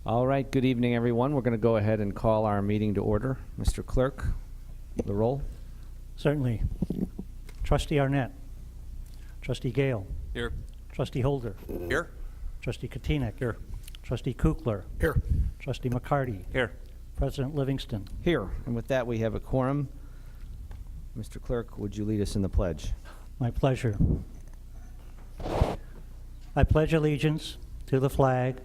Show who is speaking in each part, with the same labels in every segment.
Speaker 1: All right, good evening, everyone. We're going to go ahead and call our meeting to order. Mr. Clerk, the roll.
Speaker 2: Certainly. Trustee Arnett. Trustee Gale.
Speaker 3: Here.
Speaker 2: Trustee Holder.
Speaker 3: Here.
Speaker 2: Trustee Katina. Here. Trustee Kukler.
Speaker 3: Here.
Speaker 2: Trustee McCarty.
Speaker 3: Here.
Speaker 2: President Livingston.
Speaker 1: Here. And with that, we have a quorum. Mr. Clerk, would you lead us in the pledge?
Speaker 2: My pleasure. I pledge allegiance to the flag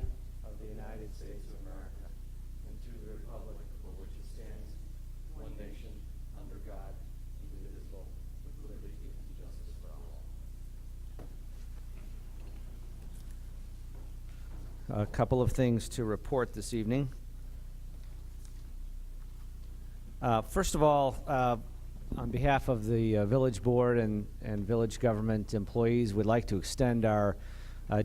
Speaker 1: Of the United States of America and to the republic for which it stands, one nation, under God, indivisible, with liberty and justice for all. A couple of things to report this evening. First of all, on behalf of the village board and village government employees, we'd like to extend our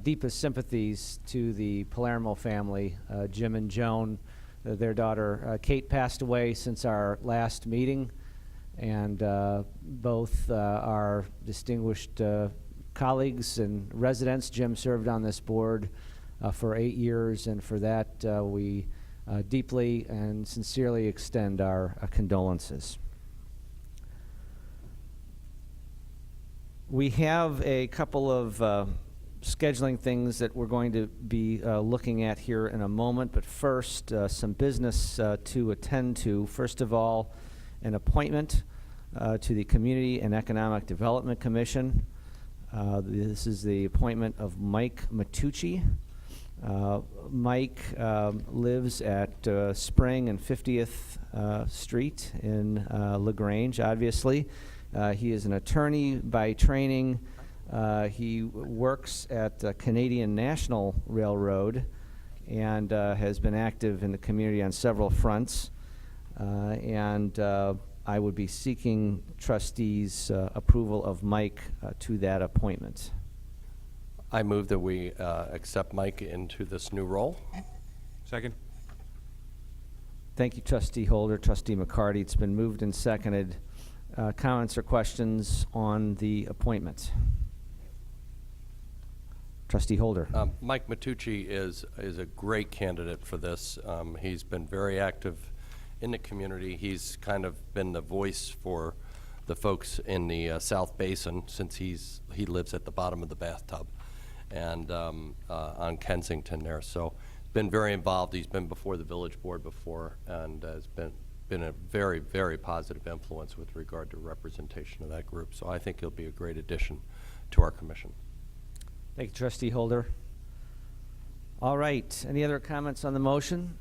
Speaker 1: deepest sympathies to the Palermo family, Jim and Joan. Their daughter Kate passed away since our last meeting, and both our distinguished colleagues and residents. Jim served on this board for 8 years, and for that we deeply and sincerely extend our condolences. We have a couple of scheduling things that we're going to be looking at here in a moment, but first, some business to attend to. First of all, an appointment to the Community and Economic Development Commission. This is the appointment of Mike Matucci. Mike lives at Spring and 50th Street in LaGrange, obviously. He is an attorney by training. He works at Canadian National Railroad and has been active in the community on several fronts. I would be seeking trustees' approval of Mike to that appointment.
Speaker 3: I move that we accept Mike into this new role.
Speaker 4: Second.
Speaker 1: Thank you, Trustee Holder, Trustee McCarty. It's been moved and seconded. Comments or questions on the appointment? Trustee Holder.
Speaker 3: Mike Matucci is a great candidate for this. He's been very active in the community. He's kind of been the voice for the folks in the South Basin since he lives at the bottom of the bathtub and on Kensington there. So been very involved. He's been before the village board before and has been a very, very positive influence with regard to representation of that group. So I think he'll be a great addition to our commission.
Speaker 1: Thank you, Trustee Holder. All right. Any other comments on the motion?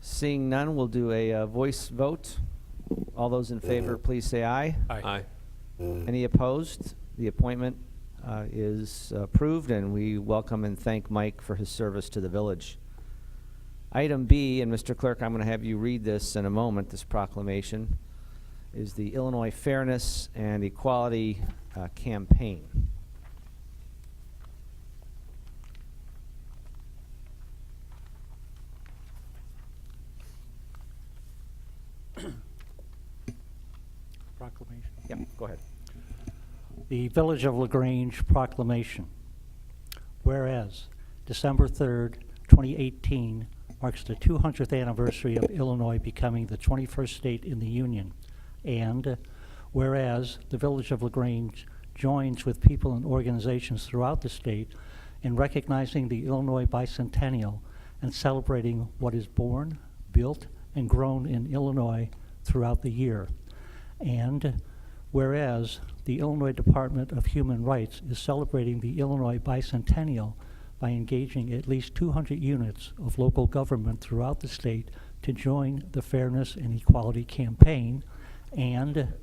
Speaker 1: Seeing none, we'll do a voice vote. All those in favor, please say aye.
Speaker 4: Aye.
Speaker 1: Any opposed? The appointment is approved, and we welcome and thank Mike for his service to the village. Item B, and Mr. Clerk, I'm going to have you read this in a moment, this proclamation, is the Illinois Fairness and Equality Campaign.
Speaker 2: Proclamation.
Speaker 1: Yep, go ahead.
Speaker 2: The Village of LaGrange Proclamation. Whereas December 3rd, 2018 marks the 200th anniversary of Illinois becoming the 21st state in the Union. And whereas the Village of LaGrange joins with people and organizations throughout the state in recognizing the Illinois bicentennial and celebrating what is born, built, and grown in Illinois throughout the year. And whereas the Illinois Department of Human Rights is celebrating the Illinois bicentennial by engaging at least 200 units of local government throughout the state to join the Fairness and Equality Campaign. And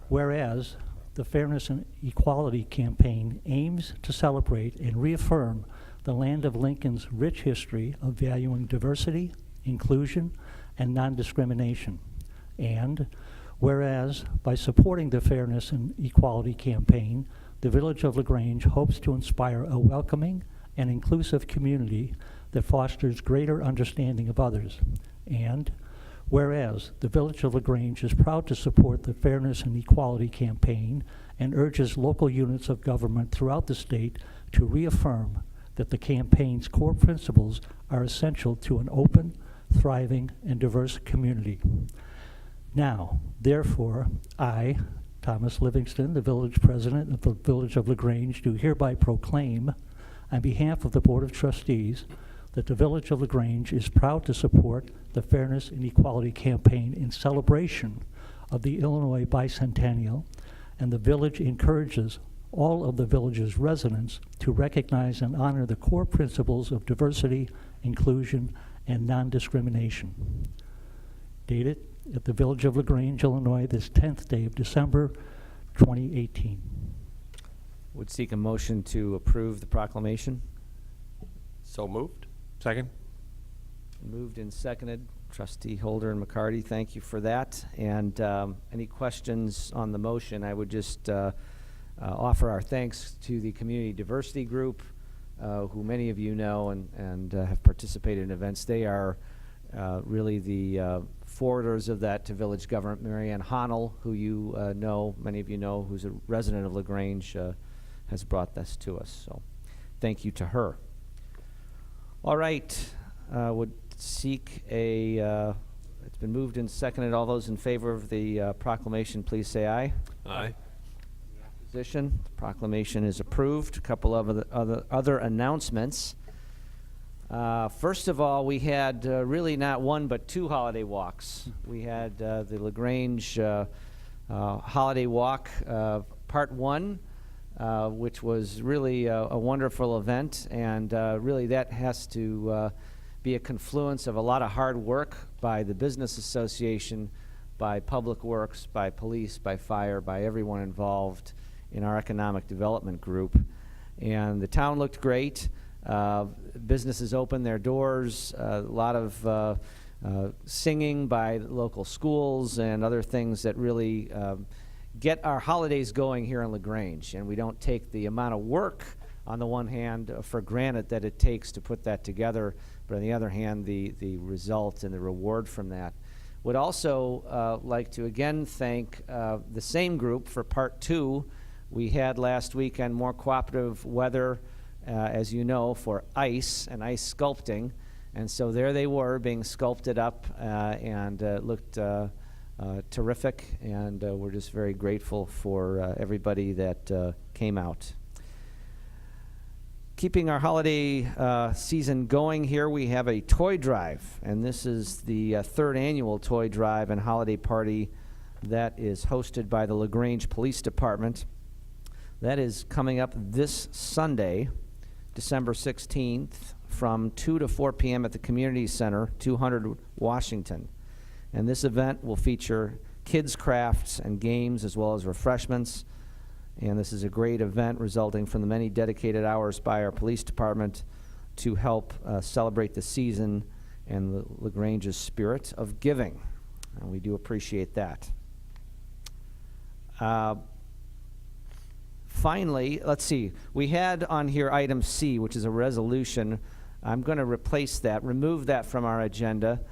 Speaker 2: whereas the Fairness and Equality Campaign aims to celebrate and reaffirm the land of Lincoln's rich history of valuing diversity, inclusion, and non-discrimination. And whereas by supporting the Fairness and Equality Campaign, the Village of LaGrange hopes to inspire a welcoming and inclusive community that fosters greater understanding of others. And whereas the Village of LaGrange is proud to support the Fairness and Equality Campaign and urges local units of government throughout the state to reaffirm that the campaign's core principles are essential to an open, thriving, and diverse community. Now, therefore, I, Thomas Livingston, the village president of the Village of LaGrange, do hereby proclaim, on behalf of the Board of Trustees, that the Village of LaGrange is proud to support the Fairness and Equality Campaign in celebration of the Illinois Bicentennial, and the village encourages all of the village's residents to recognize and honor the core principles of diversity, inclusion, and non-discrimination. Dated at the Village of LaGrange, Illinois, this 10th day of December, 2018.
Speaker 1: Would seek a motion to approve the proclamation.
Speaker 3: So moved.
Speaker 4: Second?
Speaker 1: Moved and seconded. Trustee Holder and McCarty, thank you for that. And any questions on the motion? I would just offer our thanks to the Community Diversity Group, who many of you know and have participated in events. They are really the forwarders of that to village government. Mary Ann Honnell, who you know, many of you know, who's a resident of LaGrange, has brought this to us. So thank you to her. All right, would seek a, it's been moved and seconded. All those in favor of the proclamation, please say aye.
Speaker 4: Aye.
Speaker 1: Opposition? The proclamation is approved. A couple of other announcements. First of all, we had really not one but two holiday walks. We had the LaGrange Holiday Walk Part 1, which was really a wonderful event, and really that has to be a confluence of a lot of hard work by the Business Association, by Public Works, by police, by fire, by everyone involved in our economic development group. And the town looked great. Businesses opened their doors, a lot of singing by local schools and other things that really get our holidays going here in LaGrange. And we don't take the amount of work on the one hand for granted that it takes to put that together, but on the other hand, the result and the reward from that. Would also like to again thank the same group for Part 2. We had last weekend more cooperative weather, as you know, for ice and ice sculpting. And so there they were being sculpted up and looked terrific. And we're just very grateful for everybody that came out. Keeping our holiday season going here, we have a toy drive. And this is the third annual toy drive and holiday party that is hosted by the LaGrange Police Department. That is coming up this Sunday, December 16th, from 2 to 4 p.m. at the Community Center, 200 Washington. And this event will feature kids' crafts and games as well as refreshments. And this is a great event resulting from the many dedicated hours by our police department to help celebrate the season and LaGrange's spirit of giving. And we do appreciate that. Finally, let's see, we had on here item C, which is a resolution. I'm going to replace that, remove that from our agenda,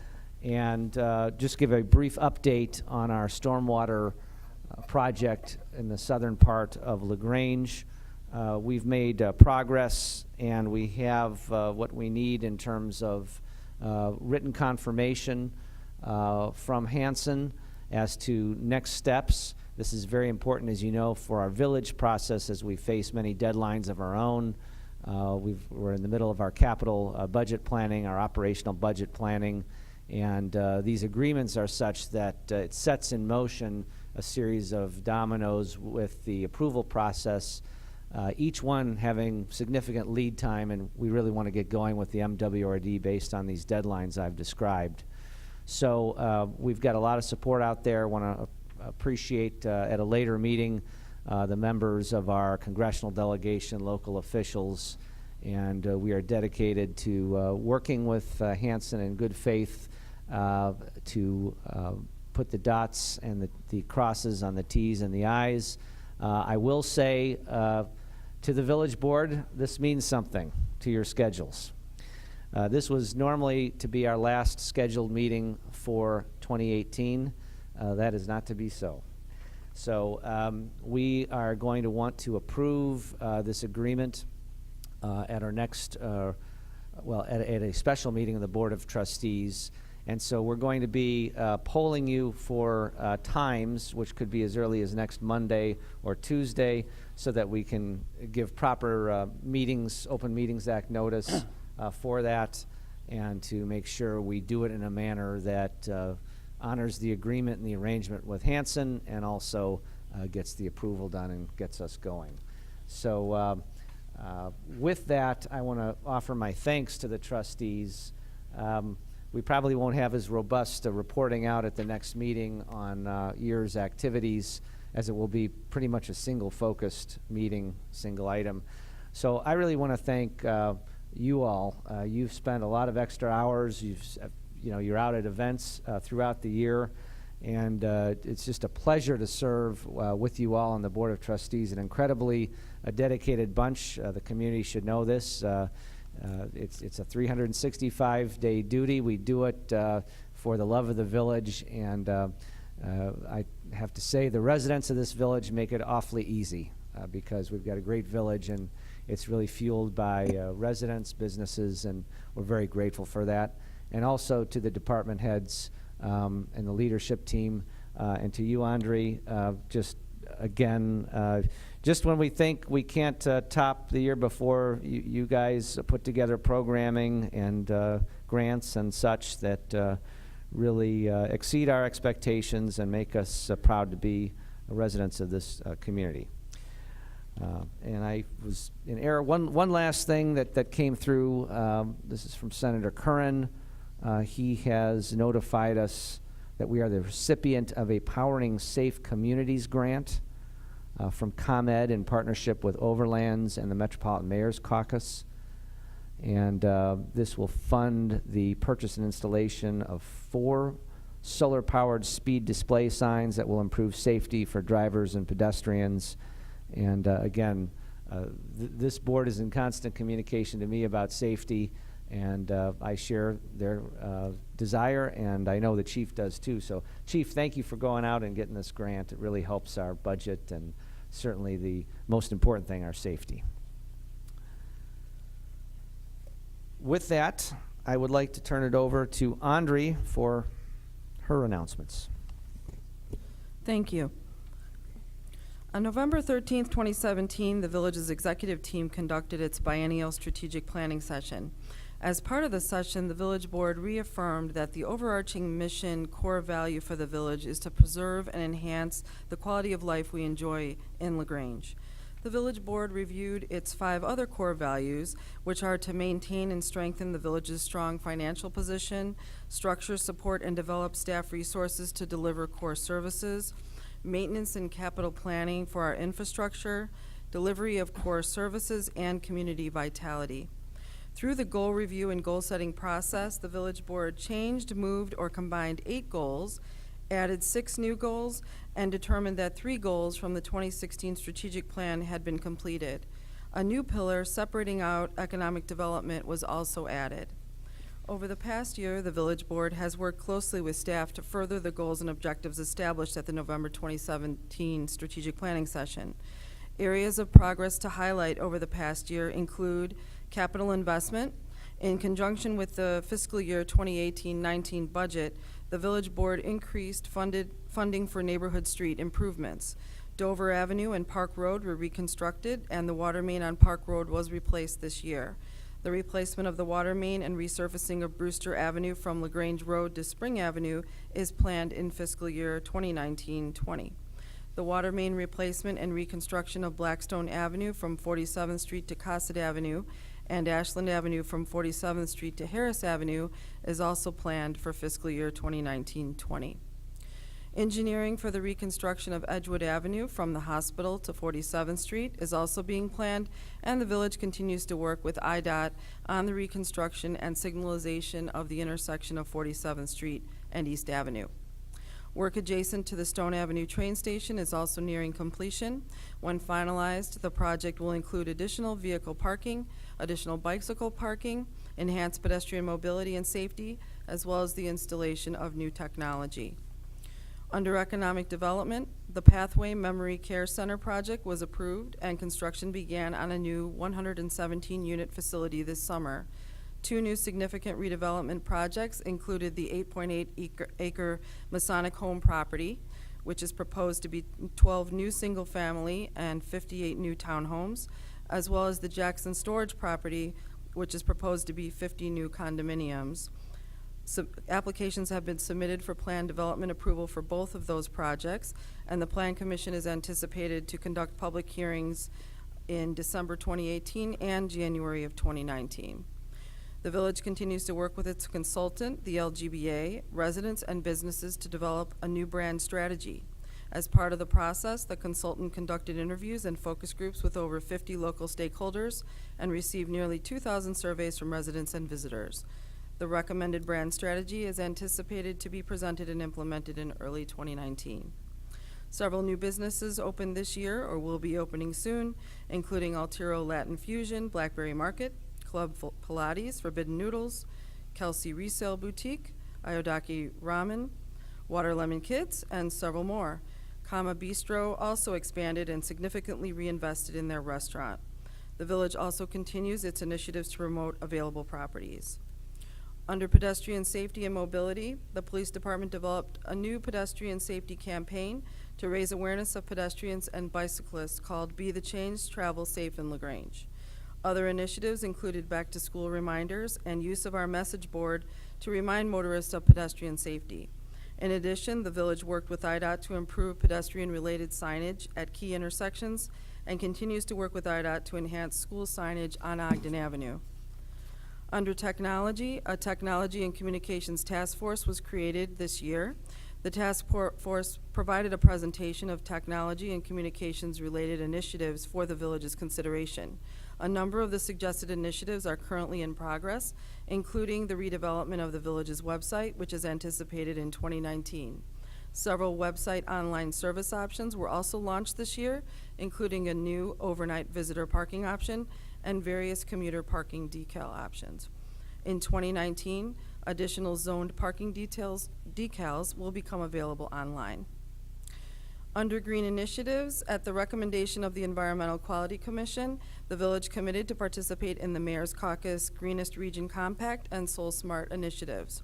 Speaker 1: and just give a brief update on our stormwater project in the southern part of LaGrange. We've made progress, and we have what we need in terms of written confirmation from Hanson as to next steps. This is very important, as you know, for our village process as we face many deadlines of our own. We're in the middle of our capital budget planning, our operational budget planning, and these agreements are such that it sets in motion a series of dominoes with the approval process, each one having significant lead time, and we really want to get going with the MWRD based on these deadlines I've described. So we've got a lot of support out there. Want to appreciate at a later meeting the members of our congressional delegation, local officials, and we are dedicated to working with Hanson in good faith to put the dots and the crosses on the T's and the I's. I will say to the village board, this means something to your schedules. This was normally to be our last scheduled meeting for 2018. That is not to be so. So we are going to want to approve this agreement at our next, at a special meeting of the Board of Trustees. And so we're going to be polling you for times, which could be as early as next Monday or Tuesday, so that we can give proper meetings, Open Meetings Act notice for that, and to make sure we do it in a manner that honors the agreement and the arrangement with Hanson, and also gets the approval done and gets us going. So with that, I want to offer my thanks to the trustees. We probably won't have as robust a reporting out at the next meeting on year's activities, as it will be pretty much a single-focused meeting, single item. So I really want to thank you all. You've spent a lot of extra hours. You're out at events throughout the year, and it's just a pleasure to serve with you all on the Board of Trustees. An incredibly dedicated bunch. The community should know this. It's a 365-day duty. We do it for the love of the village, and I have to say the residents of this village make it awfully easy because we've got a great village, and it's really fueled by residents, businesses, and we're very grateful for that. And also to the department heads and the leadership team, and to you, Andre, just when we think we can't top the year before, you guys put together programming and grants and such that really exceed our expectations and make us proud to be residents of this community. And I was in error. One last thing that came through, this is from Senator Curran. He has notified us that we are the recipient of a Powering Safe Communities grant from ComEd in partnership with Overlands and the Metropolitan Mayor's Caucus. And this will fund the purchase and installation of 4 solar-powered speed display signs that will improve safety for drivers and pedestrians. And again, this board is in constant communication to me about safety, and I share their desire, and I know the chief does too. So, Chief, thank you for going out and getting this grant. It really helps our budget, and certainly the most important thing, our safety. With that, I would like to turn it over to Andre for her announcements.
Speaker 4: Thank you. On November 13th, 2017, the village's executive team conducted its biennial strategic planning session. As part of the session, the village board reaffirmed that the overarching mission core value for the village is to preserve and enhance the quality of life we enjoy in LaGrange. The village board reviewed its 5 other core values, which are to maintain and strengthen the village's strong financial position, structure, support, and develop staff resources to deliver core services, maintenance and capital planning for our infrastructure, delivery of core services, and community vitality. Through the goal review and goal-setting process, the village board changed, moved, or combined 8 goals, added 6 new goals, and determined that 3 goals from the 2016 strategic plan had been completed. A new pillar separating out economic development was also added. Over the past year, the village board has worked closely with staff to further the goals and objectives established at the November 2017 strategic planning session. Areas of progress to highlight over the past year include capital investment. In conjunction with the fiscal year 2018-19 budget, the village board increased funding for neighborhood street improvements. Dover Avenue and Park Road were reconstructed, and the water main on Park Road was replaced this year. The replacement of the water main and resurfacing of Brewster Avenue from LaGrange Road to Spring Avenue is planned in fiscal year 2019-20. The water main replacement and reconstruction of Blackstone Avenue from 47th Street to Cossett Avenue and Ashland Avenue from 47th Street to Harris Avenue is also planned for fiscal year 2019-20. Engineering for the reconstruction of Edgewood Avenue from the hospital to 47th Street is also being planned, and the village continues to work with IDOT on the reconstruction and signalization of the intersection of 47th Street and East Avenue. Work adjacent to the Stone Avenue train station is also nearing completion. When finalized, the project will include additional vehicle parking, additional bicycle parking, enhanced pedestrian mobility and safety, as well as the installation of new technology. Under Economic Development, the Pathway Memory Care Center project was approved and construction began on a new 117-unit facility this summer. Two new significant redevelopment projects included the 8.8-acre Masonic Home property, which is proposed to be 12 new single-family and 58 new townhomes, as well as the Jackson Storage property, which is proposed to be 50 new condominiums. Applications have been submitted for plan development approval for both of those projects, and the Plan Commission is anticipated to conduct public hearings in December 2018 and January of 2019. The village continues to work with its consultant, the LGBA, residents, and businesses to develop a new brand strategy. As part of the process, the consultant conducted interviews and focus groups with over 50 local stakeholders and received nearly 2,000 surveys from residents and visitors. The recommended brand strategy is anticipated to be presented and implemented in early 2019. Several new businesses opened this year or will be opening soon, including Altiro Latin Fusion, Blackberry Market, Club Pilates, Forbidden Noodles, Kelsey Resale Boutique, Ayodaki Ramen, Water Lemon Kids, and several more. Kama Bistro also expanded and significantly reinvested in their restaurant. The village also continues its initiatives to promote available properties. Under pedestrian safety and mobility, the police department developed a new pedestrian safety campaign to raise awareness of pedestrians and bicyclists called Be the Change, Travel Safe in LaGrange. Other initiatives included back-to-school reminders and use of our message board to remind motorists of pedestrian safety. In addition, the village worked with IDOT to improve pedestrian-related signage at key intersections and continues to work with IDOT to enhance school signage on Ogden Avenue. Under technology, a technology and communications task force was created this year. The task force provided a presentation of technology and communications related initiatives for the village's consideration. A number of the suggested initiatives are currently in progress, including the redevelopment of the village's website, which is anticipated in 2019. Several website online service options were also launched this year, including a new overnight visitor parking option and various commuter parking decal options. In 2019, additional zoned parking decals will become available online. Under green initiatives, at the recommendation of the Environmental Quality Commission, the village committed to participate in the Mayor's Caucus Greenest Region Compact and Soul Smart initiatives.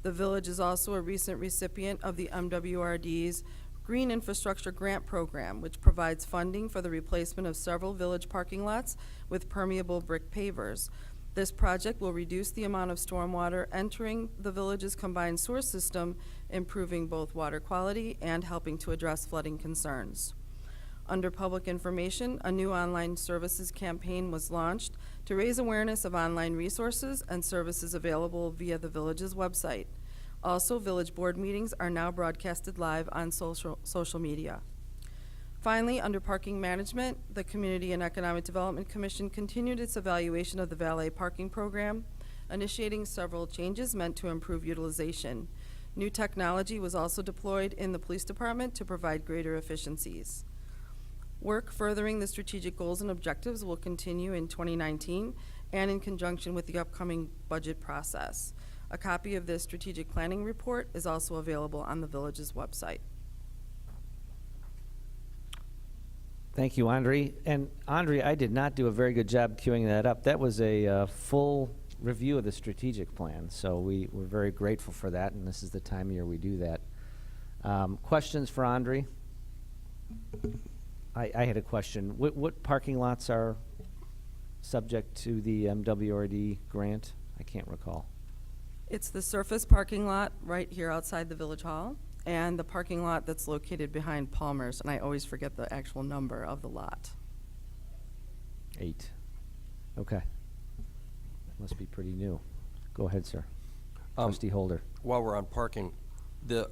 Speaker 4: The village is also a recent recipient of the MWRD's Green Infrastructure Grant Program, which provides funding for the replacement of several village parking lots with permeable brick pavers. This project will reduce the amount of stormwater entering the village's combined sewer system, improving both water quality and helping to address flooding concerns. Under public information, a new online services campaign was launched to raise awareness of online resources and services available via the village's website. Also, village board meetings are now broadcasted live on social media. Finally, under parking management, the Community and Economic Development Commission continued its evaluation of the valet parking program, initiating several changes meant to improve utilization. New technology was also deployed in the police department to provide greater efficiencies. Work furthering the strategic goals and objectives will continue in 2019 and in conjunction with the upcoming budget process. A copy of this strategic planning report is also available on the village's website.
Speaker 1: Thank you, Andre. And Andre, I did not do a very good job queuing that up. That was a full review of the strategic plan, so we're very grateful for that, and this is the time of year we do that. Questions for Andre? I had a question. What parking lots are subject to the MWRD grant? I can't recall.
Speaker 4: It's the surface parking lot right here outside the Village Hall and the parking lot that's located behind Palmer's, and I always forget the actual number of the lot.
Speaker 1: 8. Okay. Must be pretty new. Go ahead, sir. Trustee Holder.
Speaker 3: While we're on parking, the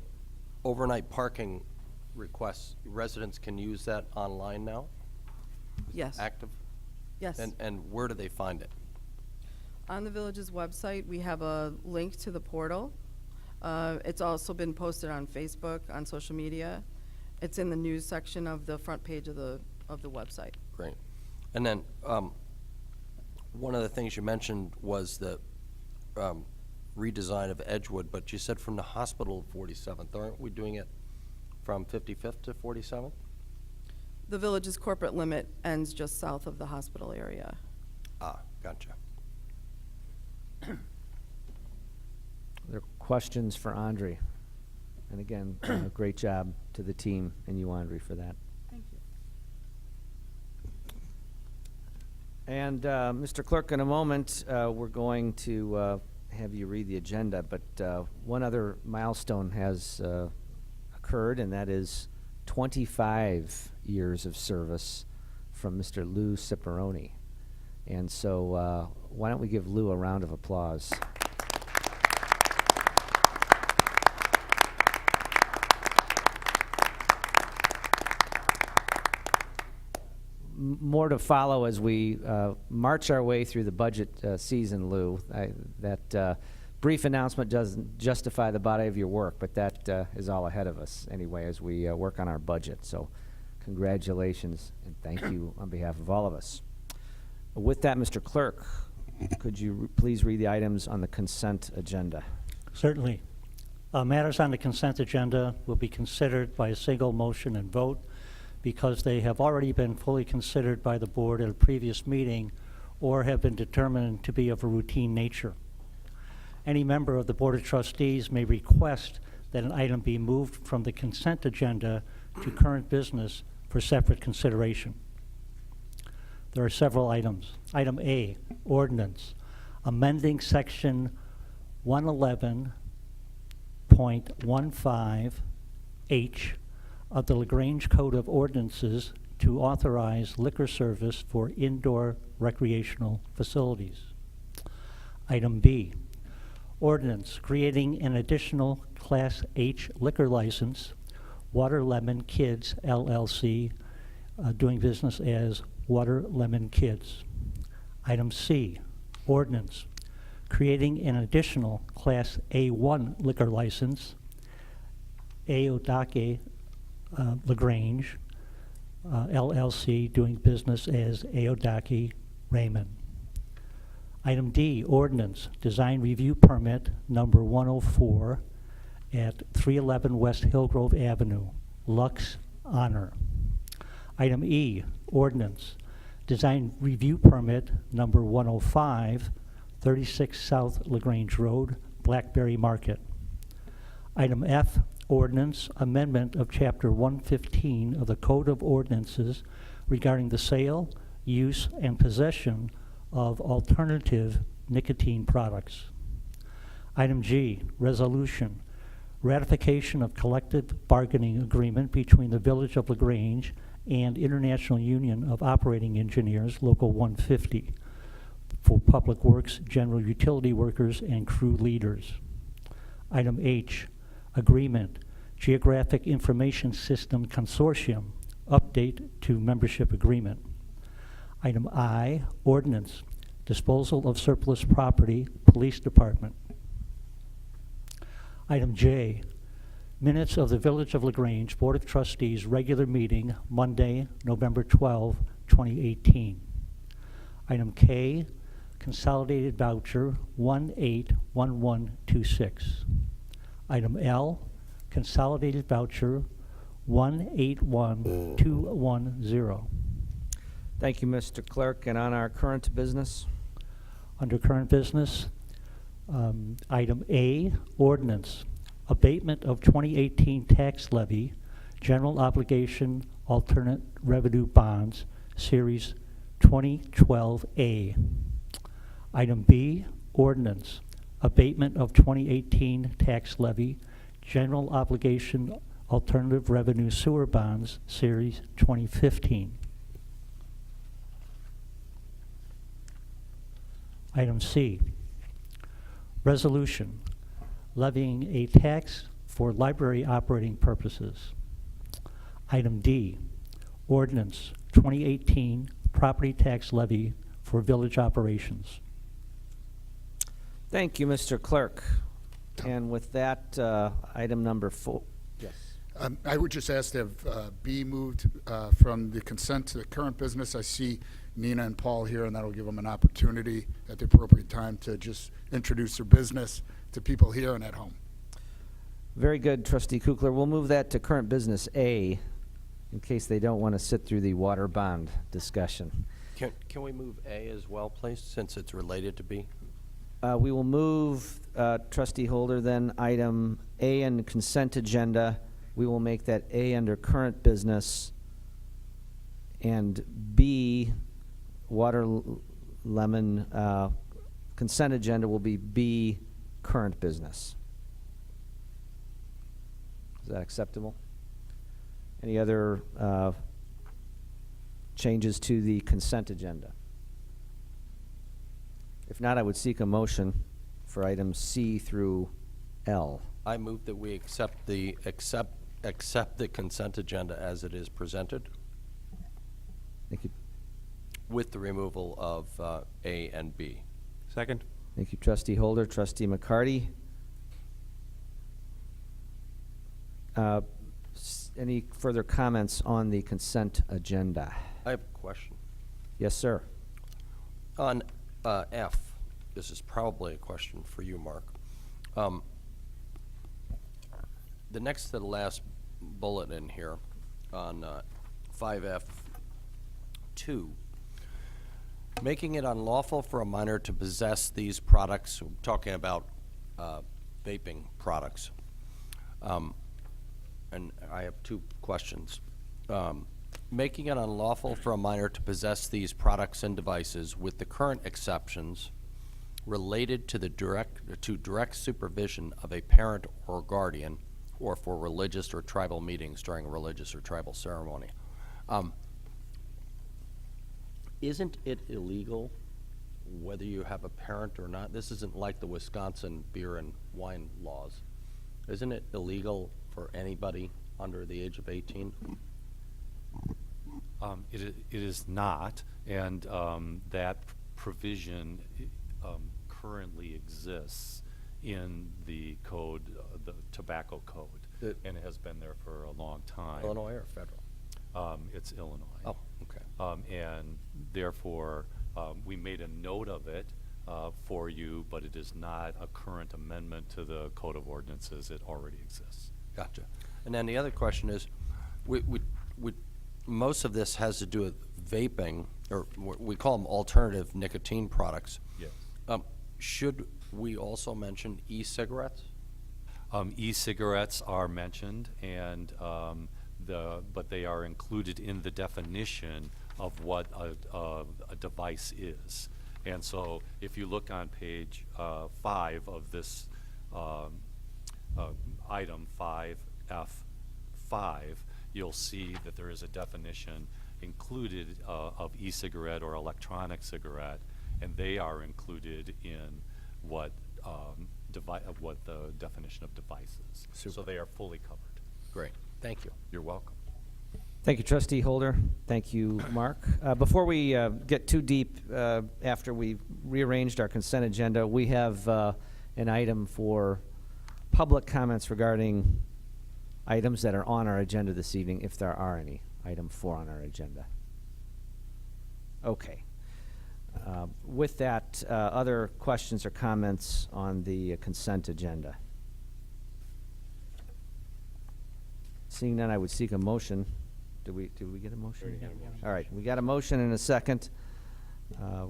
Speaker 3: overnight parking requests, residents can use that online now?
Speaker 4: Yes.
Speaker 3: Active?
Speaker 4: Yes.
Speaker 3: And where do they find it?
Speaker 4: On the village's website, we have a link to the portal. It's also been posted on Facebook, on social media. It's in the news section of the front page of the website.
Speaker 3: Great. And then one of the things you mentioned was the redesign of Edgewood, but you said from the hospital 47th. Aren't we doing it from 55th to 47th?
Speaker 4: The village's corporate limit ends just south of the hospital area.
Speaker 3: Ah, gotcha.
Speaker 1: Are there questions for Andre? And again, great job to the team and you, Andre, for that.
Speaker 4: Thank you.
Speaker 1: And Mr. Clerk, in a moment, we're going to have you read the agenda, but one other milestone has occurred, and that is 25 years of service from Mr. Lou Ciparone. And so why don't we give Lou a round of applause. More to follow as we march our way through the budget season, Lou. That brief announcement doesn't justify the body of your work, but that is all ahead of us anyway as we work on our budget. So congratulations and thank you on behalf of all of us. With that, Mr. Clerk, could you please read the items on the consent agenda?
Speaker 2: Certainly. Matters on the consent agenda will be considered by a single motion and vote because they have already been fully considered by the board at a previous meeting or have been determined to be of a routine nature. Any member of the Board of Trustees may request that an item be moved from the consent agenda to current business for separate consideration. There are several items. Item A, ordinance, amending section 111.15H of the LaGrange Code of Ordinances to authorize liquor service for indoor recreational facilities. Item B, ordinance creating an additional Class H liquor license, Water Lemon Kids LLC, doing business as Water Lemon Kids. Item C, ordinance creating an additional Class A1 liquor license, Aodake LaGrange LLC, doing business as Aodake Raymond. Item D, ordinance, design review permit number 104 at 311 West Hillgrove Avenue, Lux Honor. Item E, ordinance, design review permit number 105, 36 South LaGrange Road, Blackberry Market. Item F, ordinance, amendment of Chapter 115 of the Code of Ordinances regarding the sale, use, and possession of alternative nicotine products. Item G, resolution, ratification of collective bargaining agreement between the Village of LaGrange and International Union of Operating Engineers, Local 150, for public works, general utility workers, and crew leaders. Item H, agreement, Geographic Information System Consortium, update to membership agreement. Item I, ordinance, disposal of surplus property, Police Department. Item J, minutes of the Village of LaGrange Board of Trustees regular meeting, Monday, November 12, 2018. Item K, consolidated voucher 181126. Item L, consolidated voucher 181210.
Speaker 1: Thank you, Mr. Clerk. And on our current business?
Speaker 2: Under current business, item A, ordinance, abatement of 2018 tax levy, general obligation, alternate revenue bonds, series 2012A. Item B, ordinance, abatement of 2018 tax levy, general obligation, alternative revenue sewer bonds, series 2015. Item C, resolution, levying a tax for library operating purposes. Item D, ordinance 2018 property tax levy for village operations.
Speaker 1: Thank you, Mr. Clerk. And with that, item number 4. Yes.
Speaker 5: I would just ask to have B moved from the consent to the current business. I see Nina and Paul here, and that'll give them an opportunity at the appropriate time to just introduce their business to people here and at home.
Speaker 1: Very good, Trustee Kukler. We'll move that to current business A, in case they don't want to sit through the water bond discussion.
Speaker 3: Can we move A as well, please, since it's related to B?
Speaker 1: We will move, Trustee Holder, then item A in the consent agenda. We will make that A under current business, and B, lemon consent agenda will be B, current business. Is that acceptable? Any other changes to the consent agenda? If not, I would seek a motion for items C through L.
Speaker 3: I move that we accept the consent agenda as it is presented
Speaker 1: Thank you.
Speaker 3: with the removal of A and B.
Speaker 6: Second.
Speaker 1: Thank you, Trustee Holder. Trustee McCarty? Any further comments on the consent agenda?
Speaker 3: I have a question.
Speaker 1: Yes, sir.
Speaker 3: On F, this is probably a question for you, Mark. The next to the last bullet in here on 5F2, making it unlawful for a minor to possess these products, we're talking about vaping products. And I have two questions. Making it unlawful for a minor to possess these products and devices with the current exceptions related to the direct supervision of a parent or guardian, or for religious or tribal meetings during a religious or tribal ceremony. Isn't it illegal whether you have a parent or not? This isn't like the Wisconsin beer and wine laws. Isn't it illegal for anybody under the age of 18?
Speaker 6: It is not, and that provision currently exists in the code, the tobacco code, and it has been there for a long time.
Speaker 3: Illinois or federal?
Speaker 6: It's Illinois.
Speaker 3: Oh, okay.
Speaker 6: And therefore, we made a note of it for you, but it is not a current amendment to the Code of Ordinances. It already exists.
Speaker 3: Gotcha. And then the other question is, most of this has to do with vaping, or we call them alternative nicotine products.
Speaker 6: Yes.
Speaker 3: Should we also mention e-cigarettes?
Speaker 6: E-cigarettes are mentioned, and but they are included in the definition of what a device is. And so, if you look on page 5 of this item 5F5, you'll see that there is a definition included of e-cigarette or electronic cigarette, and they are included in what what the definition of device is.
Speaker 3: Super.
Speaker 6: So they are fully covered.
Speaker 3: Great. Thank you.
Speaker 6: You're welcome.
Speaker 1: Thank you, Trustee Holder. Thank you, Mark. Before we get too deep, after we rearranged our consent agenda, we have an item for public comments regarding items that are on our agenda this evening, if there are any. Item 4 on our agenda. Okay. With that, other questions or comments on the consent agenda? Seeing none, I would seek a motion. Did we get a motion? All right, we got a motion and a second.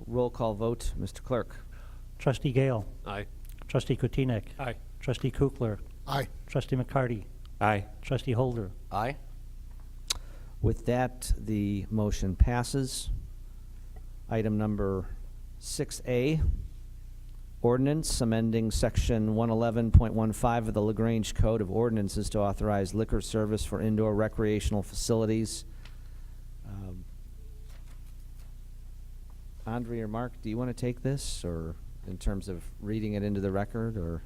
Speaker 1: Roll call vote, Mr. Clerk.
Speaker 2: Trustee Gale.
Speaker 6: Aye.
Speaker 2: Trustee Kutinek.
Speaker 6: Aye.
Speaker 2: Trustee Kukler.
Speaker 5: Aye.
Speaker 2: Trustee McCarty.
Speaker 6: Aye.
Speaker 2: Trustee Holder.
Speaker 3: Aye?
Speaker 1: With that, the motion passes. Item number 6A, ordinance amending section 111.15 of the LaGrange Code of Ordinances to authorize liquor service for indoor recreational facilities. Andre or Mark, do you want to take this, or in terms of reading it into the record or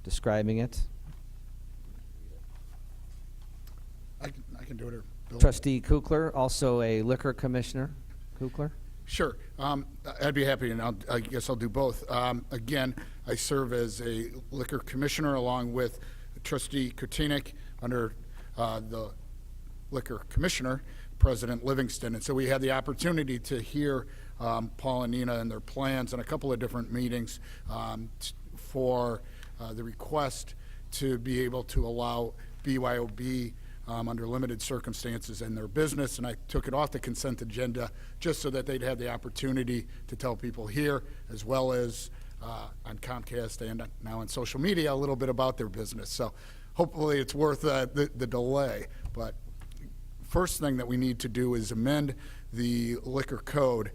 Speaker 1: describing it?
Speaker 5: I can do it, or Bill?
Speaker 1: Trustee Kukler, also a liquor commissioner. Kukler?
Speaker 5: Sure. I'd be happy, and I guess I'll do both. Again, I serve as a liquor commissioner along with Trustee Kutinek under the liquor commissioner, President Livingston. And so we had the opportunity to hear Paul and Nina and their plans in a couple of different meetings for the request to be able to allow BYOB under limited circumstances in their business, and I took it off the consent agenda just so that they'd have the opportunity to tell people here, as well as on Comcast and now on social media, a little bit about their business. So hopefully it's worth the delay. But first thing that we need to do is amend the liquor code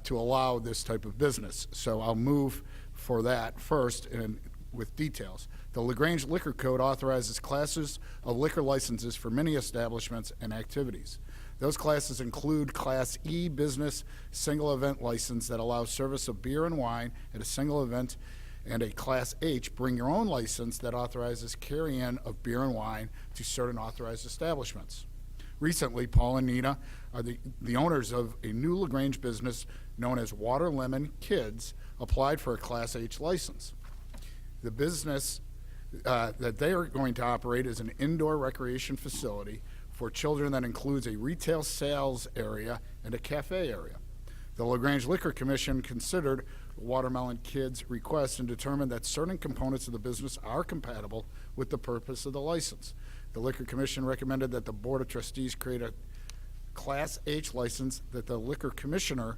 Speaker 5: to allow this type of business. So I'll move for that first and with details. The LaGrange Liquor Code authorizes classes of liquor licenses for many establishments and activities. Those classes include Class E business single event license that allows service of beer and wine at a single event, and a Class H bring your own license that authorizes carry-in of beer and wine to certain authorized establishments. Recently, Paul and Nina are the owners of a new LaGrange business known as Water Lemon Kids, applied for a Class H license. The business that they are going to operate is an indoor recreation facility for children that includes a retail sales area and a cafe area. The LaGrange Liquor Commission considered Watermelon Kids' request and determined that certain components of the business are compatible with the purpose of the license. The Liquor Commission recommended that the Board of Trustees create a Class H license that the Liquor Commissioner,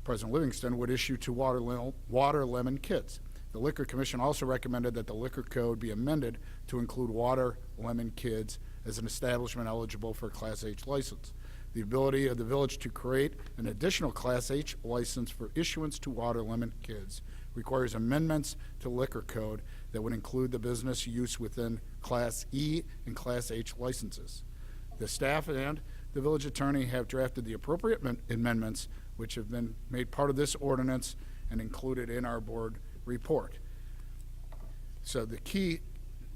Speaker 5: President Livingston, would issue to Water Lemon Kids. The Liquor Commission also recommended that the liquor code be amended to include Water Lemon Kids as an establishment eligible for a Class H license. The ability of the village to create an additional Class H license for issuance to Water Lemon Kids requires amendments to liquor code that would include the business use within Class E and Class H licenses. The staff and the village attorney have drafted the appropriate amendments, which have been made part of this ordinance and included in our board report. So the key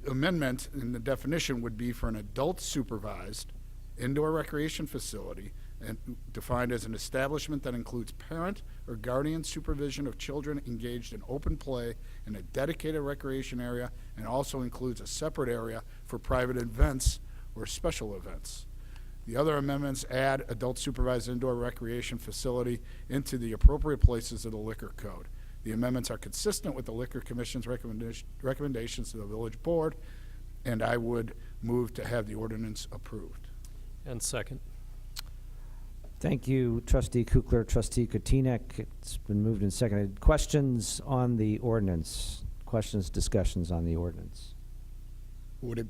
Speaker 5: amendment in the definition would be for an adult supervised indoor recreation facility, and defined as an establishment that includes parent or guardian supervision of children engaged in open play in a dedicated recreation area, and also includes a separate area for private events or special events. The other amendments add adult supervised indoor recreation facility into the appropriate places of the liquor code. The amendments are consistent with the Liquor Commission's recommendations to the village board, and I would move to have the ordinance approved.
Speaker 7: And second.
Speaker 1: Thank you, Trustee Kukler, Trustee Kotinek. It's been moved and seconded. Questions on the ordinance? Questions, discussions on the ordinance?
Speaker 5: Would it?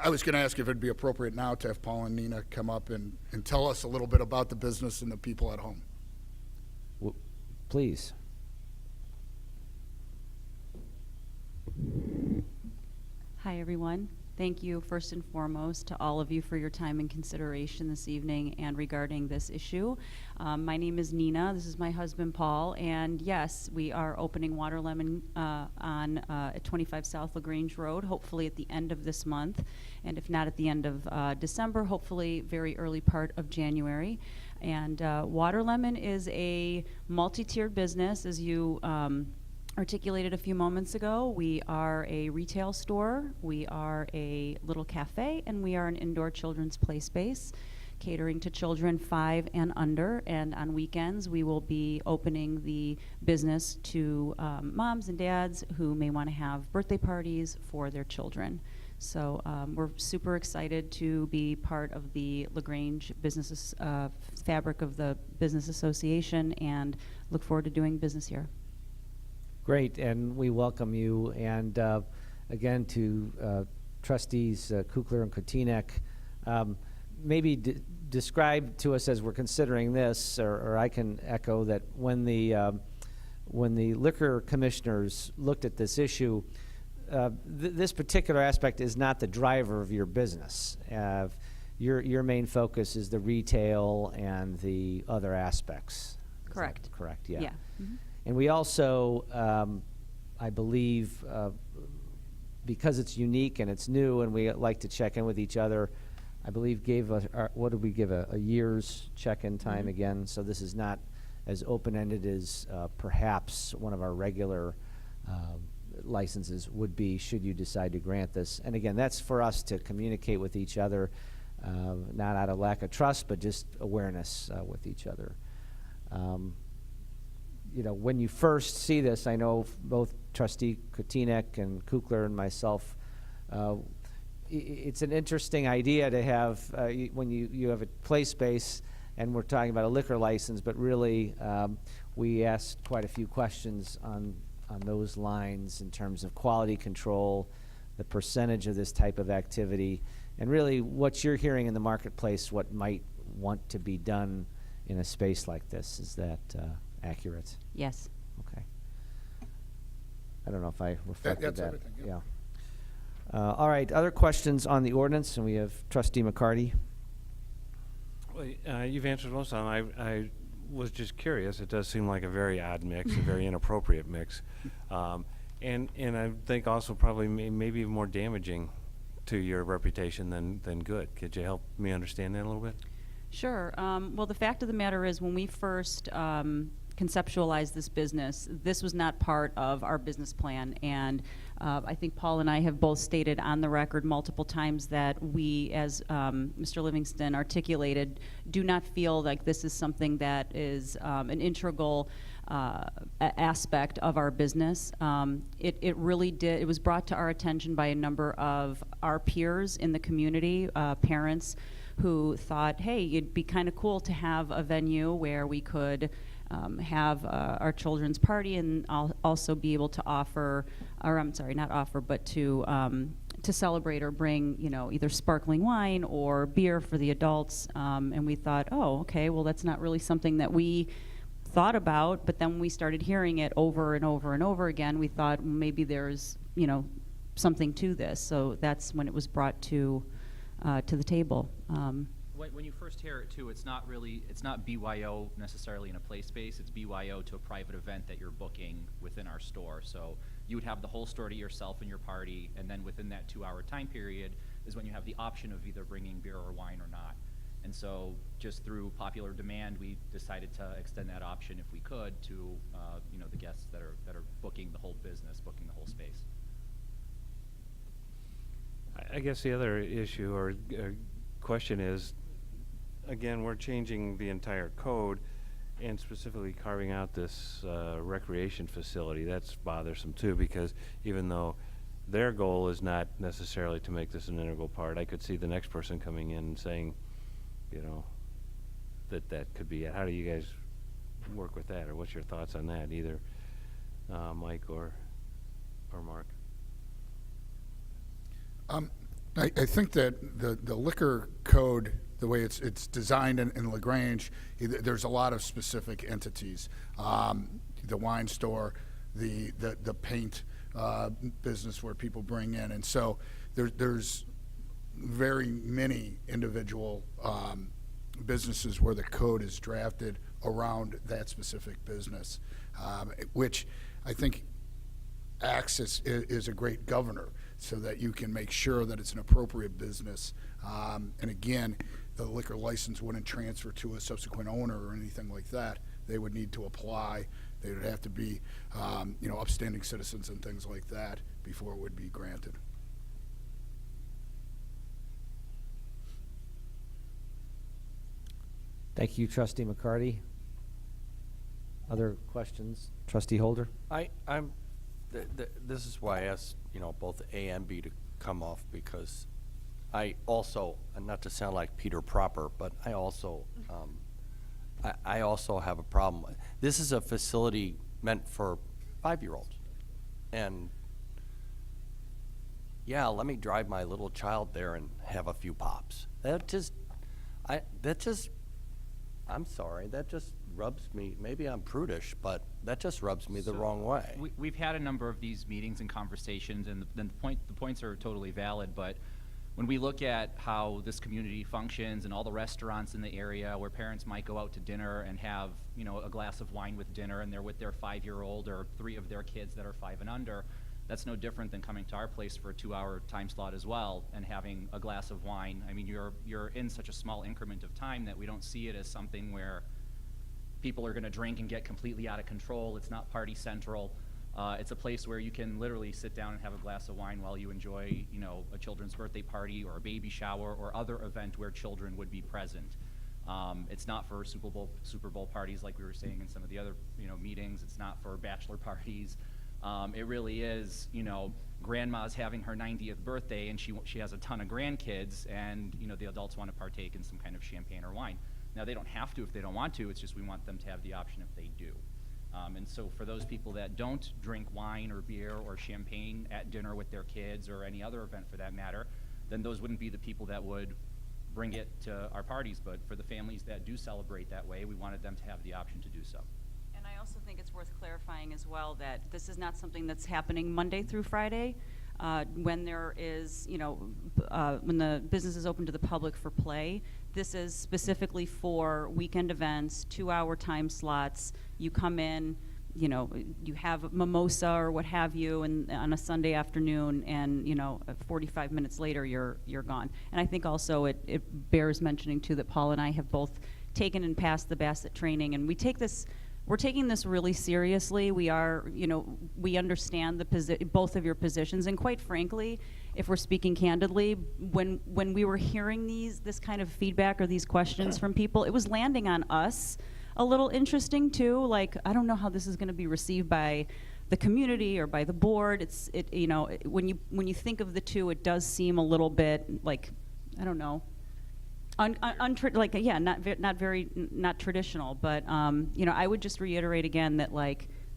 Speaker 5: I was going to ask if it'd be appropriate now to have Paul and Nina come up and tell us a little bit about the business and the people at home.
Speaker 1: Please.
Speaker 8: Hi, everyone. Thank you, first and foremost, to all of you for your time and consideration this evening and regarding this issue. My name is Nina. This is my husband, Paul. And yes, we are opening Water Lemon at 25 South LaGrange Road, hopefully at the end of this month. And if not at the end of December, hopefully very early part of January. And Water Lemon is a multi-tiered business, as you articulated a few moments ago. We are a retail store, we are a little cafe, and we are an indoor children's play space catering to children 5 and under. And on weekends, we will be opening the business to moms and dads who may want to have birthday parties for their children. So we're super excited to be part of the LaGrange business fabric of the Business Association and look forward to doing business here.
Speaker 1: Great, and we welcome you. And again, to Trustees Kukler and Kotinek, maybe describe to us as we're considering this, or I can echo that when the liquor commissioners looked at this issue, this particular aspect is not the driver of your business. Your main focus is the retail and the other aspects.
Speaker 8: Correct.
Speaker 1: Correct, yeah.
Speaker 8: Yeah. Mm-hmm.
Speaker 1: And we also, I believe, because it's unique and it's new and we like to check in with each other, I believe gave what did we give, a year's check-in time
Speaker 8: Mm-hmm.
Speaker 1: again? So this is not as open-ended as perhaps one of our regular licenses would be should you decide to grant this. And again, that's for us to communicate with each other, not out of lack of trust, but just awareness with each other. you know, when you first see this, I know both Trustee Kotinek and Kukler and myself, it's an interesting idea to have, when you have a play space, and we're talking about a liquor license, but really, we asked quite a few questions on those lines in terms of quality control, the percentage of this type of activity, and really what you're hearing in the marketplace, what might want to be done in a space like this. Is that accurate?
Speaker 8: Yes.
Speaker 1: Okay. I don't know if I reflected
Speaker 5: that's
Speaker 1: that.
Speaker 5: everything, yeah.
Speaker 1: Yeah. All right, other questions on the ordinance, and we have Trustee McCarty.
Speaker 7: Well, you've answered most of them. I was just curious. It does seem like a very odd mix, a very inappropriate mix. And I think also probably maybe more damaging to your reputation than good. Could you help me understand that a little bit?
Speaker 8: Sure. Well, the fact of the matter is, when we first conceptualized this business, this was not part of our business plan. And I think Paul and I have both stated on the record multiple times that we, as Mr. Livingston articulated, do not feel like this is something that is an integral aspect of our business. It really did. It was brought to our attention by a number of our peers in the community, parents who thought, hey, it'd be kind of cool to have a venue where we could have our children's party and also be able to offer, or I'm sorry, not offer, but to celebrate or bring, you know, either sparkling wine or beer for the adults. And we thought, oh, okay, well, that's not really something that we thought about. But then when we started hearing it over and over and over again, we thought, well, maybe there's, you know, something to this. So that's when it was brought to the table.
Speaker 9: When you first hear it too, it's not BYO necessarily in a play space. It's BYO to a private event that you're booking within our store. So you would have the whole store to yourself and your party, and then within that 2-hour time period is when you have the option of either bringing beer or wine or not. And so just through popular demand, we decided to extend that option if we could to you know, the guests that are booking the whole business, booking the whole space.
Speaker 7: I guess the other issue or question is, again, we're changing the entire code and specifically carving out this recreation facility. That's bothersome too, because even though their goal is not necessarily to make this an integral part, I could see the next person coming in and saying, you know, that could be it. How do you guys work with that, or what's your thoughts on that, either Mike or Mark?
Speaker 5: I think that the liquor code, the way it's designed in LaGrange, there's a lot of specific entities. The wine store, the paint business where people bring in, and so there's very many individual businesses where the code is drafted around that specific business, which I think acts is a great governor, so that you can make sure that it's an appropriate business. And again, the liquor license wouldn't transfer to a subsequent owner or anything like that. They would need to apply. They would have to be, you know, upstanding citizens and things like that before it would be granted.
Speaker 1: Thank you, Trustee McCarty. Other questions? Trustee Holder?
Speaker 3: This is why I asked, you know, both A and B to come off, because I also, and not to sound like Peter Proper, but I also have a problem. This is a facility meant for 5-year-olds, and yeah, let me drive my little child there and have a few pops. I'm sorry, that just rubs me, maybe I'm prudish, but that just rubs me the wrong way.
Speaker 9: We've had a number of these meetings and conversations, and the points are totally valid, but when we look at how this community functions and all the restaurants in the area where parents might go out to dinner and have, you know, a glass of wine with dinner, and they're with their 5-year-old or 3 of their kids that are 5 and under, that's no different than coming to our place for a 2-hour time slot as well and having a glass of wine. I mean, you're in such a small increment of time that we don't see it as something where people are going to drink and get completely out of control. It's not party central. It's a place where you can literally sit down and have a glass of wine while you enjoy, you know, a children's birthday party or a baby shower or other event where children would be present. It's not for Super Bowl parties like we were saying in some of the other, meetings. It's not for bachelor parties. It really is, grandma's having her 90th birthday and she has a ton of grandkids, and, the adults want to partake in some kind of champagne or wine. Now, they don't have to if they don't want to. It's just we want them to have the option if they do. And so for those people that don't drink wine or beer or champagne at dinner with their kids or any other event for that matter, then those wouldn't be the people that would bring it to our parties. But for the families that do celebrate that way, we wanted them to have the option to do so.
Speaker 8: And I also think it's worth clarifying as well that this is not something that's happening Monday through Friday. When there is, when the business is open to the public for play, this is specifically for weekend events, 2-hour time slots. You come in, you have mimosa or what have you, and on a Sunday afternoon, and 45 minutes later you're gone. And I think also it bears mentioning too that Paul and I have both taken and passed the Bassett training, and we're taking this really seriously. We are, we understand both of your positions, and quite frankly, if we're speaking candidly, when we were hearing this kind of feedback or these questions from people, it was landing on us a little interesting too. Like, I don't know how this is going to be received by the community or by the board. When you think of the two, it does seem a little bit like, I don't know, not traditional. But I would just reiterate again that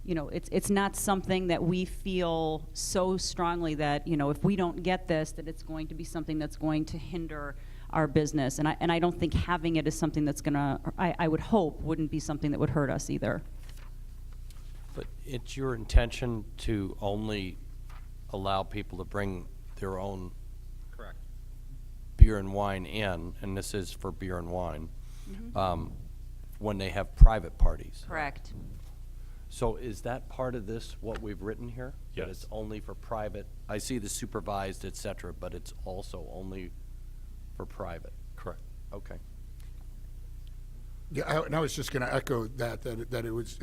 Speaker 8: it's not something that we feel so strongly that if we don't get this, that it's going to be something that's going to hinder our business. And I don't think having it is something that's gonna, I would hope, wouldn't be something that would hurt us either.
Speaker 3: But it's your intention to only allow people to bring their own
Speaker 9: Correct.
Speaker 3: beer and wine in, and this is for beer and wine, when they have private parties.
Speaker 8: Correct.
Speaker 3: So is that part of this, what we've written here? That
Speaker 6: Yes.
Speaker 3: it's only for private? I see the supervised, et cetera, but it's also only for private?
Speaker 6: Correct.
Speaker 3: Okay.
Speaker 5: Yeah, and I was just going to echo that it was,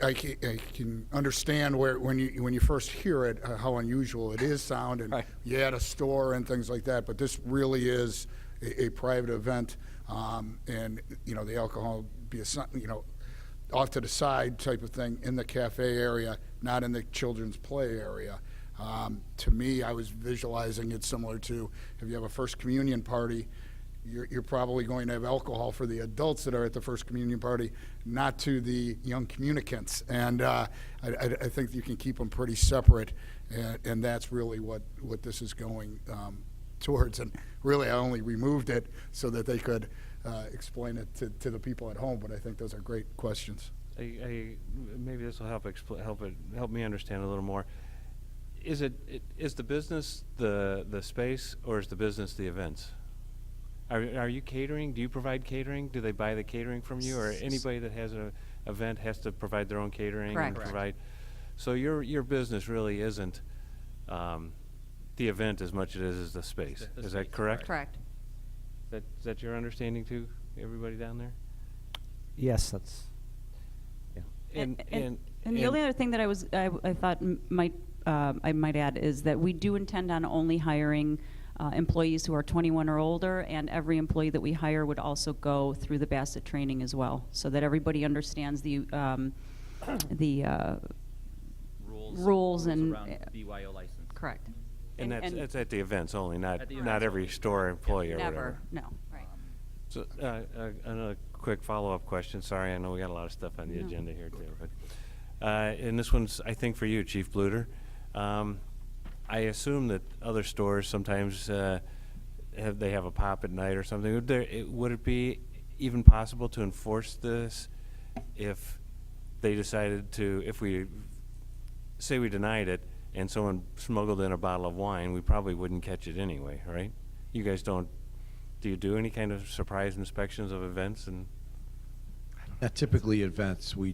Speaker 5: I can understand when you first hear it, how unusual it is sound, and
Speaker 3: Right.
Speaker 5: you at a store and things like that, but this really is a private event, and, the alcohol be off to the side type of thing in the cafe area, not in the children's play area. To me, I was visualizing it similar to if you have a First Communion party, you're probably going to have alcohol for the adults that are at the First Communion party, not to the young communicants. And I think you can keep them pretty separate, and that's really what this is going towards. And really, I only removed it so that they could explain it to the people at home, but I think those are great questions.
Speaker 7: Maybe this will help me understand a little more. Is the business the space, or is the business the events? Are you catering? Do you provide catering? Do they buy the catering from you, or anybody that has an event has to provide their own catering?
Speaker 8: Correct.
Speaker 7: And provide. So your business really isn't the event as much as it is the space.
Speaker 9: The
Speaker 7: Is
Speaker 9: space,
Speaker 7: that correct?
Speaker 8: Correct.
Speaker 7: Is that your understanding too, everybody down there?
Speaker 1: Yes, that's, yeah.
Speaker 8: And the only other thing that I thought I might add is that we do intend on only hiring employees who are 21 or older, and every employee that we hire would also go through the Bassett training as well, so that everybody understands the rules and
Speaker 9: around BYO license.
Speaker 8: correct.
Speaker 7: And that's at the events only, not
Speaker 9: At the
Speaker 7: not
Speaker 9: events
Speaker 7: every
Speaker 9: only.
Speaker 7: store employee or
Speaker 8: Never,
Speaker 7: whatever.
Speaker 8: no, right.
Speaker 7: So another quick follow-up question. Sorry, I know we got a lot of stuff on the
Speaker 8: No.
Speaker 7: agenda here too, but and this one's I think for you, Chief Bluter. I assume that other stores sometimes have a pop at night or something. Would it be even possible to enforce this if they decided to, if we say we denied it and someone smuggled in a bottle of wine, we probably wouldn't catch it anyway, right? You guys do you do any kind of surprise inspections of events? And
Speaker 10: Not typically events. We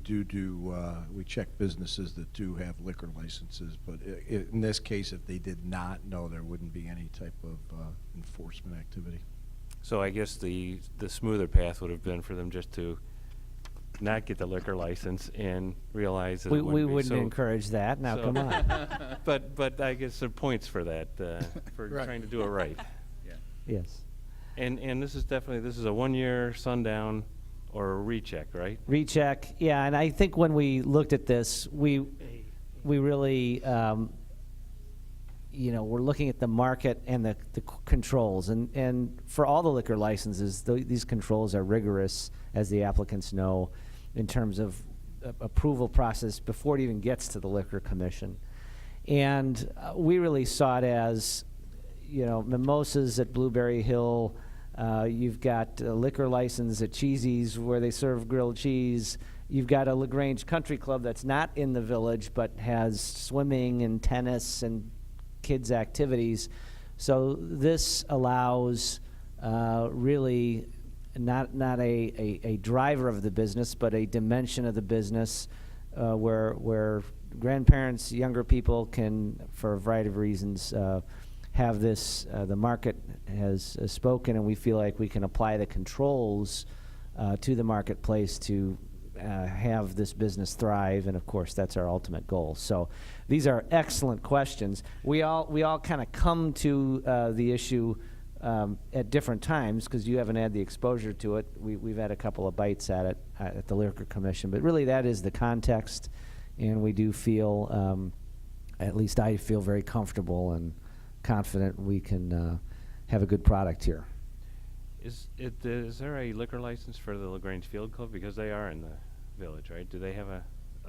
Speaker 10: we check businesses that do have liquor licenses, but in this case, if they did not, no, there wouldn't be any type of enforcement activity.
Speaker 7: so I guess the smoother path would have been for them just to not get the liquor license and realize that
Speaker 1: We
Speaker 7: it wouldn't be.
Speaker 1: wouldn't
Speaker 7: So-
Speaker 1: encourage that. Now,
Speaker 7: so-
Speaker 1: come on.
Speaker 7: But I guess there are points for that, for
Speaker 5: Right.
Speaker 7: trying to do it right.
Speaker 1: Yes.
Speaker 7: And this is definitely, this is a 1-year sundown or a recheck, right?
Speaker 1: Recheck, yeah, and I think when we looked at this, we really, we're looking at the market and the controls. And for all the liquor licenses, these controls are rigorous, as the applicants know, in terms of approval process before it even gets to the Liquor Commission. And we really saw it as, mimosas at Blueberry Hill. You've got a liquor license at Cheesy's where they serve grilled cheese. You've got a Grange Country Club that's not in the village but has swimming and tennis and kids' activities. So this allows really not a driver of the business, but a dimension of the business where grandparents, younger people can, for a variety of reasons, have this. The market has spoken, and we feel like we can apply the controls to the marketplace to have this business thrive, and of course that's our ultimate goal. So these are excellent questions. We all kind of come to the issue at different times because you haven't had the exposure to it. We've had a couple of bites at it at the Liquor Commission, but really that is the context, and we do feel, at least I feel very comfortable and confident we can have a good product here.
Speaker 7: Is there a liquor license for the LaGrange Field Club? Because they are in the village, right? Do they have a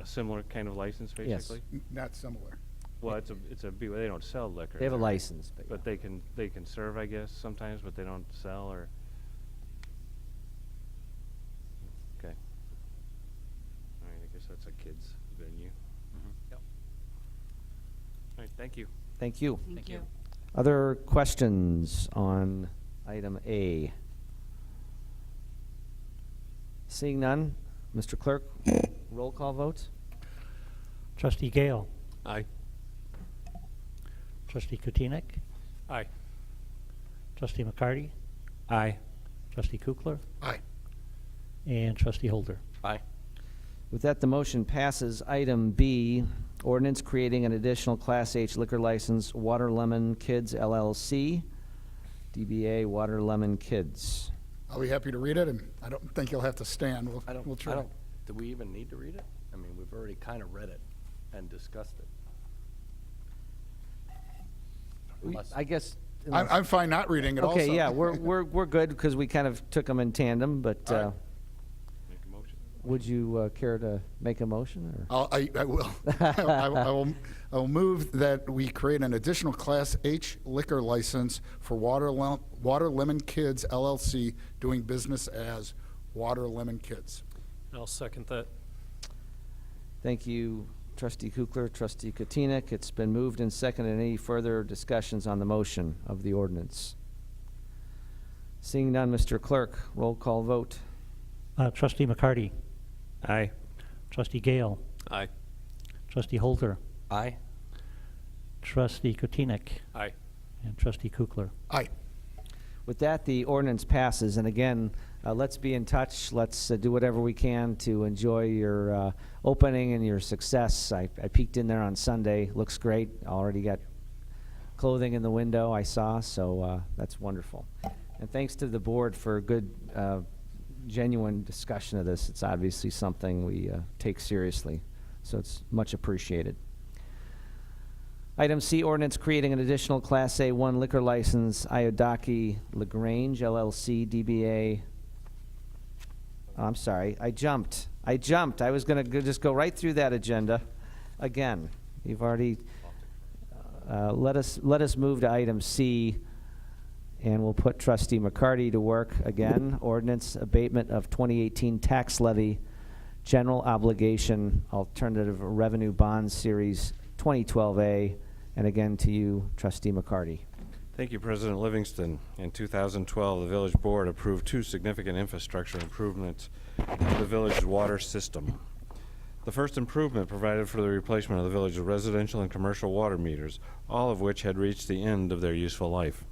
Speaker 7: similar kind of license,
Speaker 1: Yes.
Speaker 7: basically?
Speaker 5: Not similar.
Speaker 7: Well, it's a they don't sell liquor.
Speaker 1: They have a
Speaker 7: there.
Speaker 1: license,
Speaker 7: But they can serve, I guess, sometimes, but they don't sell, or? Okay. All right, I guess that's a kid's venue.
Speaker 9: Yep.
Speaker 7: All right, thank you.
Speaker 1: Thank you.
Speaker 8: Thank you.
Speaker 1: Other questions on item A? Seeing none, Mr. Clerk, roll call vote.
Speaker 2: Trustee Gale.
Speaker 6: Aye.
Speaker 2: Trustee Kutinek.
Speaker 6: Aye.
Speaker 2: Trustee McCarty.
Speaker 7: Aye.
Speaker 2: Trustee Kukler.
Speaker 5: Aye.
Speaker 2: And Trustee Holder.
Speaker 3: Aye.
Speaker 1: With that, the motion passes. Item B, ordinance creating an additional Class H liquor license, Water Lemon Kids LLC, DBA Water Lemon Kids.
Speaker 5: I'll be happy to read it, and I don't think you'll have to stand. We'll try.
Speaker 3: Do we even need to read it? I mean, we've already kind of read it and discussed it. Unless-
Speaker 1: I guess.
Speaker 5: I'm fine not reading it also.
Speaker 1: Okay, yeah, we're good because we kind of took them in tandem, but
Speaker 5: All right.
Speaker 7: Make a motion.
Speaker 1: would you care to make a motion? Or?
Speaker 5: I will. I will move that we create an additional Class H liquor license for Water Lemon Kids LLC, doing business as Water Lemon Kids.
Speaker 11: I'll second that.
Speaker 1: Thank you, Trustee Kukler, Trustee Kutinek. It's been moved and seconded. Any further discussions on the motion of the ordinance? Seeing none, Mr. Clerk, roll call vote.
Speaker 2: Trustee McCarty.
Speaker 7: Aye.
Speaker 2: Trustee Gale.
Speaker 6: Aye.
Speaker 2: Trustee Holder.
Speaker 3: Aye.
Speaker 2: Trustee Kutinek.
Speaker 6: Aye.
Speaker 2: And Trustee Kukler.
Speaker 5: Aye.
Speaker 1: With that, the ordinance passes. And again, let's be in touch. Let's do whatever we can to enjoy your opening and your success. I peeked in there on Sunday. Looks great. Already got clothing in the window I saw, so that's wonderful. And thanks to the board for a good, genuine discussion of this. It's obviously something we take seriously, so it's much appreciated. Item C, ordinance creating an additional Class A1 liquor license, Iodaki LaGrange LLC, DBA. Oh, I'm sorry, I jumped. I was going to just go right through that agenda again. You've already let us move to item C, and we'll put Trustee McCarty to work again. Ordinance abatement of 2018 tax levy, general obligation, alternative revenue bond series 2012A. And again to you, Trustee McCarty.
Speaker 7: Thank you, President Livingston. In 2012, the village board approved 2 significant infrastructure improvements to the village's water system. The first improvement provided for the replacement of the village's residential and commercial water meters, all of which had reached the end of their useful life.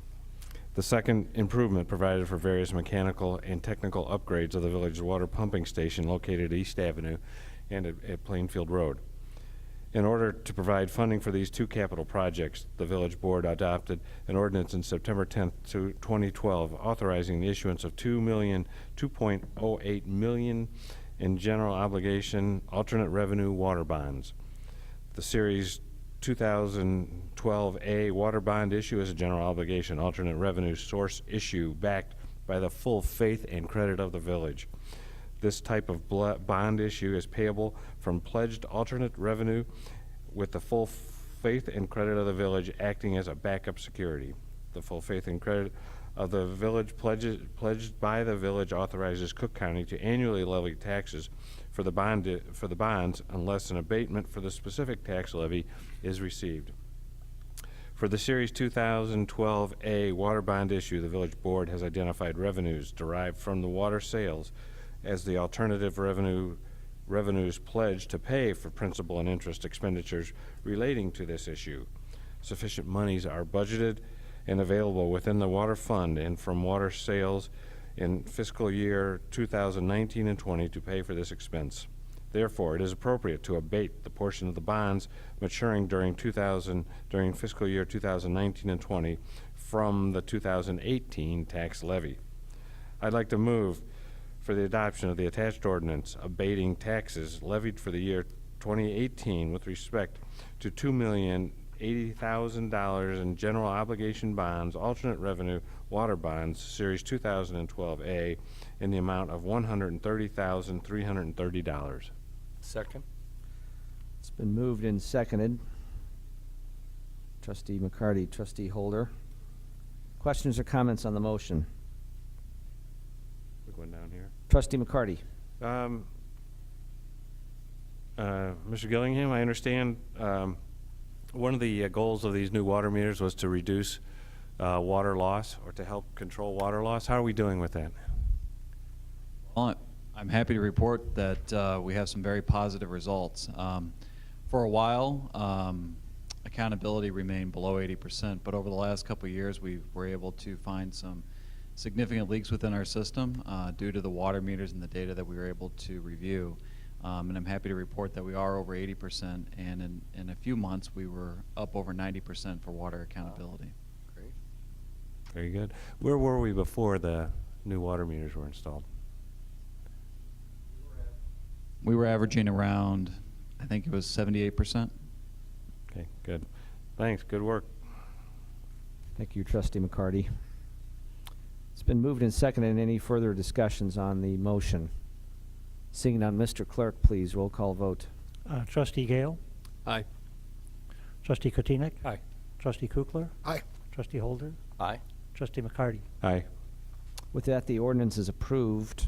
Speaker 7: The second improvement provided for various mechanical and technical upgrades of the village's water pumping station located at East Avenue and at Plainfield Road. In order to provide funding for these two capital projects, the village board adopted an ordinance in September 10th, 2012, authorizing the issuance of $2.08 million in general obligation alternate revenue water bonds. The Series 2012A water bond issue is a general obligation alternate revenue source issue backed by the full faith and credit of the village. This type of bond issue is payable from pledged alternate revenue with the full faith and credit of the village acting as a backup security. The full faith and credit of the village pledged by the village authorizes Cook County to annually levy taxes for the bonds unless an abatement for the specific tax levy is received. For the Series 2012A water bond issue, the village board has identified revenues derived from the water sales as the alternative revenues pledged to pay for principal and interest expenditures relating to this issue. Sufficient monies are budgeted and available within the water fund and from water sales in fiscal year 2019 and 20 to pay for this expense. Therefore, it is appropriate to abate the portion of the bonds maturing during fiscal year 2019 and 20 from the 2018 tax levy. I'd like to move for the adoption of the attached ordinance abating taxes levied for the year 2018 with respect to $2,080,000 in general obligation bonds, alternate revenue water bonds, Series 2012A, in the amount of $130,330.
Speaker 3: Second?
Speaker 1: It's been moved and seconded. Trustee McCarty, Trustee Holder. Questions or comments on the motion?
Speaker 7: We're going down here.
Speaker 1: Trustee McCarty.
Speaker 7: Mr. Gillingham, I understand one of the goals of these new water meters was to reduce water loss or to help control water loss. How are we doing with that?
Speaker 11: Well, I'm happy to report that we have some very positive results. For a while, accountability remained below 80%, but over the last couple of years, we were able to find some significant leaks within our system due to the water meters and the data that we were able to review. And I'm happy to report that we are over 80%, and in a few months, we were up over 90% for water accountability.
Speaker 3: Great.
Speaker 7: Very good. Where were we before the new water meters were installed?
Speaker 11: We were averaging around, I think it was 78%.
Speaker 7: Okay, good. Thanks. Good work.
Speaker 1: Thank you, Trustee McCarty. It's been moved and seconded. Any further discussions on the motion? Seeing none, Mr. Clerk, please, roll call vote.
Speaker 2: Trustee Gale?
Speaker 3: Aye.
Speaker 2: Trustee Kotinik?
Speaker 3: Aye.
Speaker 2: Trustee Kukler?
Speaker 5: Aye.
Speaker 2: Trustee Holder?
Speaker 3: Aye.
Speaker 2: Trustee McCarty?
Speaker 7: Aye.
Speaker 1: With that, the ordinance is approved.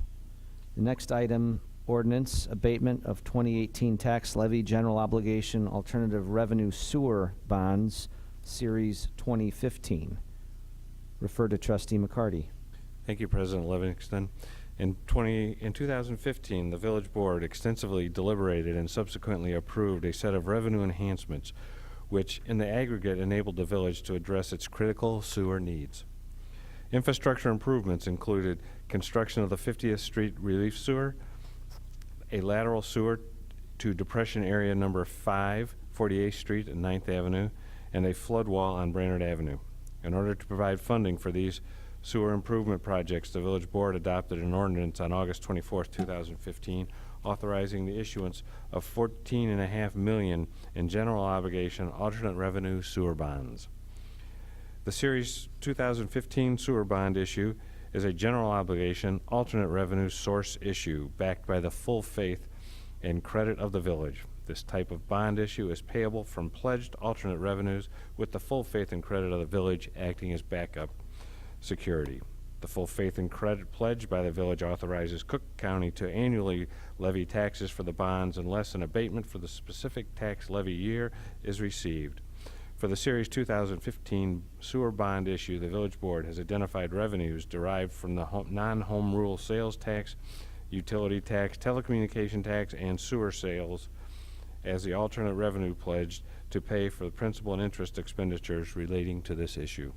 Speaker 1: The next item, ordinance abatement of 2018 tax levy general obligation alternative revenue sewer bonds, Series 2015. Refer to Trustee McCarty.
Speaker 7: Thank you, President Livingston. In 2015, the village board extensively deliberated and subsequently approved a set of revenue enhancements, which in the aggregate enabled the village to address its critical sewer needs. Infrastructure improvements included construction of the 50th Street relief sewer, a lateral sewer to depression area number 5, 48th Street and 9th Avenue, and a flood wall on Brainerd Avenue. In order to provide funding for these sewer improvement projects, the village board adopted an ordinance on August 24, 2015, authorizing the issuance of $14.5 million in general obligation alternate revenue sewer bonds. The Series 2015 sewer bond issue is a general obligation alternate revenue source issue backed by the full faith and credit of the village. This type of bond issue is payable from pledged alternate revenues with the full faith and credit of the village acting as backup security. The full faith and credit pledged by the village authorizes Cook County to annually levy taxes for the bonds unless an abatement for the specific tax levy year is received. For the Series 2015 sewer bond issue, the village board has identified revenues derived from the non-home rule sales tax, utility tax, telecommunication tax, and sewer sales as the alternate revenue pledged to pay for the principal and interest expenditures relating to this issue.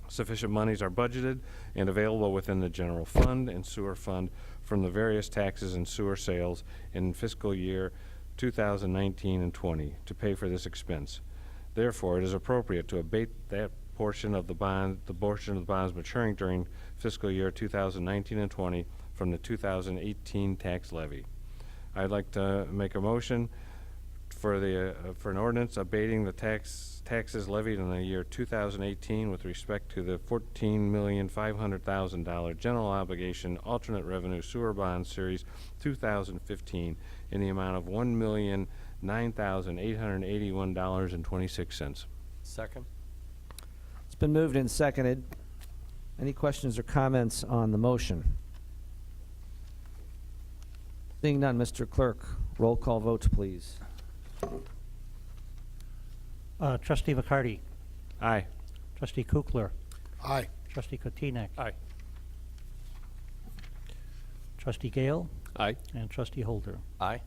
Speaker 7: Sufficient monies are budgeted and available within the general fund and sewer fund from the various taxes and sewer sales in fiscal year 2019 and 20 to pay for this expense. Therefore, it is appropriate to abate that portion of the bonds maturing during fiscal year 2019 and 20 from the 2018 tax levy. I'd like to make a motion for an ordinance abating the taxes levied in the year 2018 with respect to the $14,500,000 general obligation alternate revenue sewer bond series 2015 in the amount of $1,009,881.26.
Speaker 3: Second?
Speaker 1: It's been moved and seconded. Any questions or comments on the motion? Seeing none, Mr. Clerk, roll call votes, please.
Speaker 2: Trustee McCarty,
Speaker 7: Aye.
Speaker 2: Trustee Kukler,
Speaker 5: Aye.
Speaker 2: Trustee Kotinek,
Speaker 3: Aye.
Speaker 2: Trustee Gale,
Speaker 3: Aye.
Speaker 2: and Trustee Holder.
Speaker 3: Aye.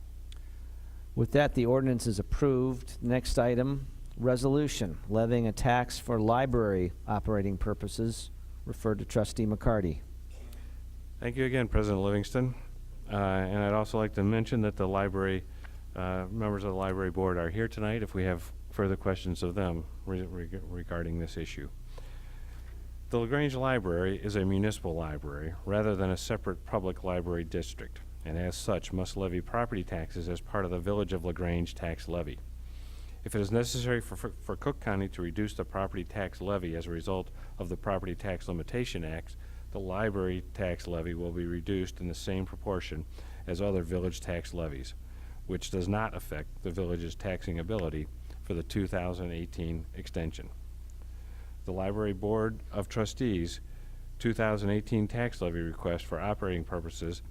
Speaker 1: With that, the ordinance is approved. Next item, resolution levying a tax for library operating purposes, referred to Trustee McCarty.
Speaker 7: Thank you again, President Livingston. And I'd also like to mention that the library, members of the library board are here tonight if we have further questions of them regarding this issue. The LaGrange Library is a municipal library rather than a separate public library district, and as such must levy property taxes as part of the Village of LaGrange tax levy. If it is necessary for Cook County to reduce the property tax levy as a result of the Property Tax Limitation Act, the library tax levy will be reduced in the same proportion as other village tax levies, which does not affect the village's taxing ability for the 2018 extension. The Library Board of Trustees' 2018 tax levy request for operating purposes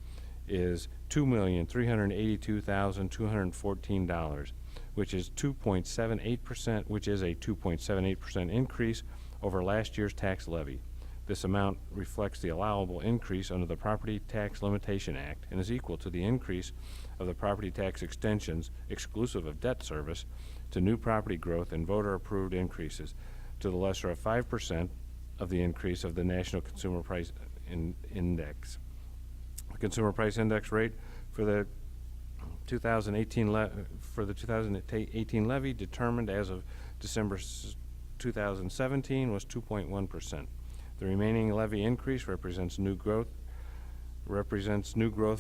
Speaker 7: is $2,382,214, which is 2.78%, which is a 2.78% increase over last year's tax levy. This amount reflects the allowable increase under the Property Tax Limitation Act and is equal to the increase of the property tax extensions, exclusive of debt service, to new property growth and voter-approved increases to the lesser of 5% of the increase of the National Consumer Price Index. The Consumer Price Index rate for the 2018 levy determined as of December 2017 was 2.1%. The remaining levy increase represents new growth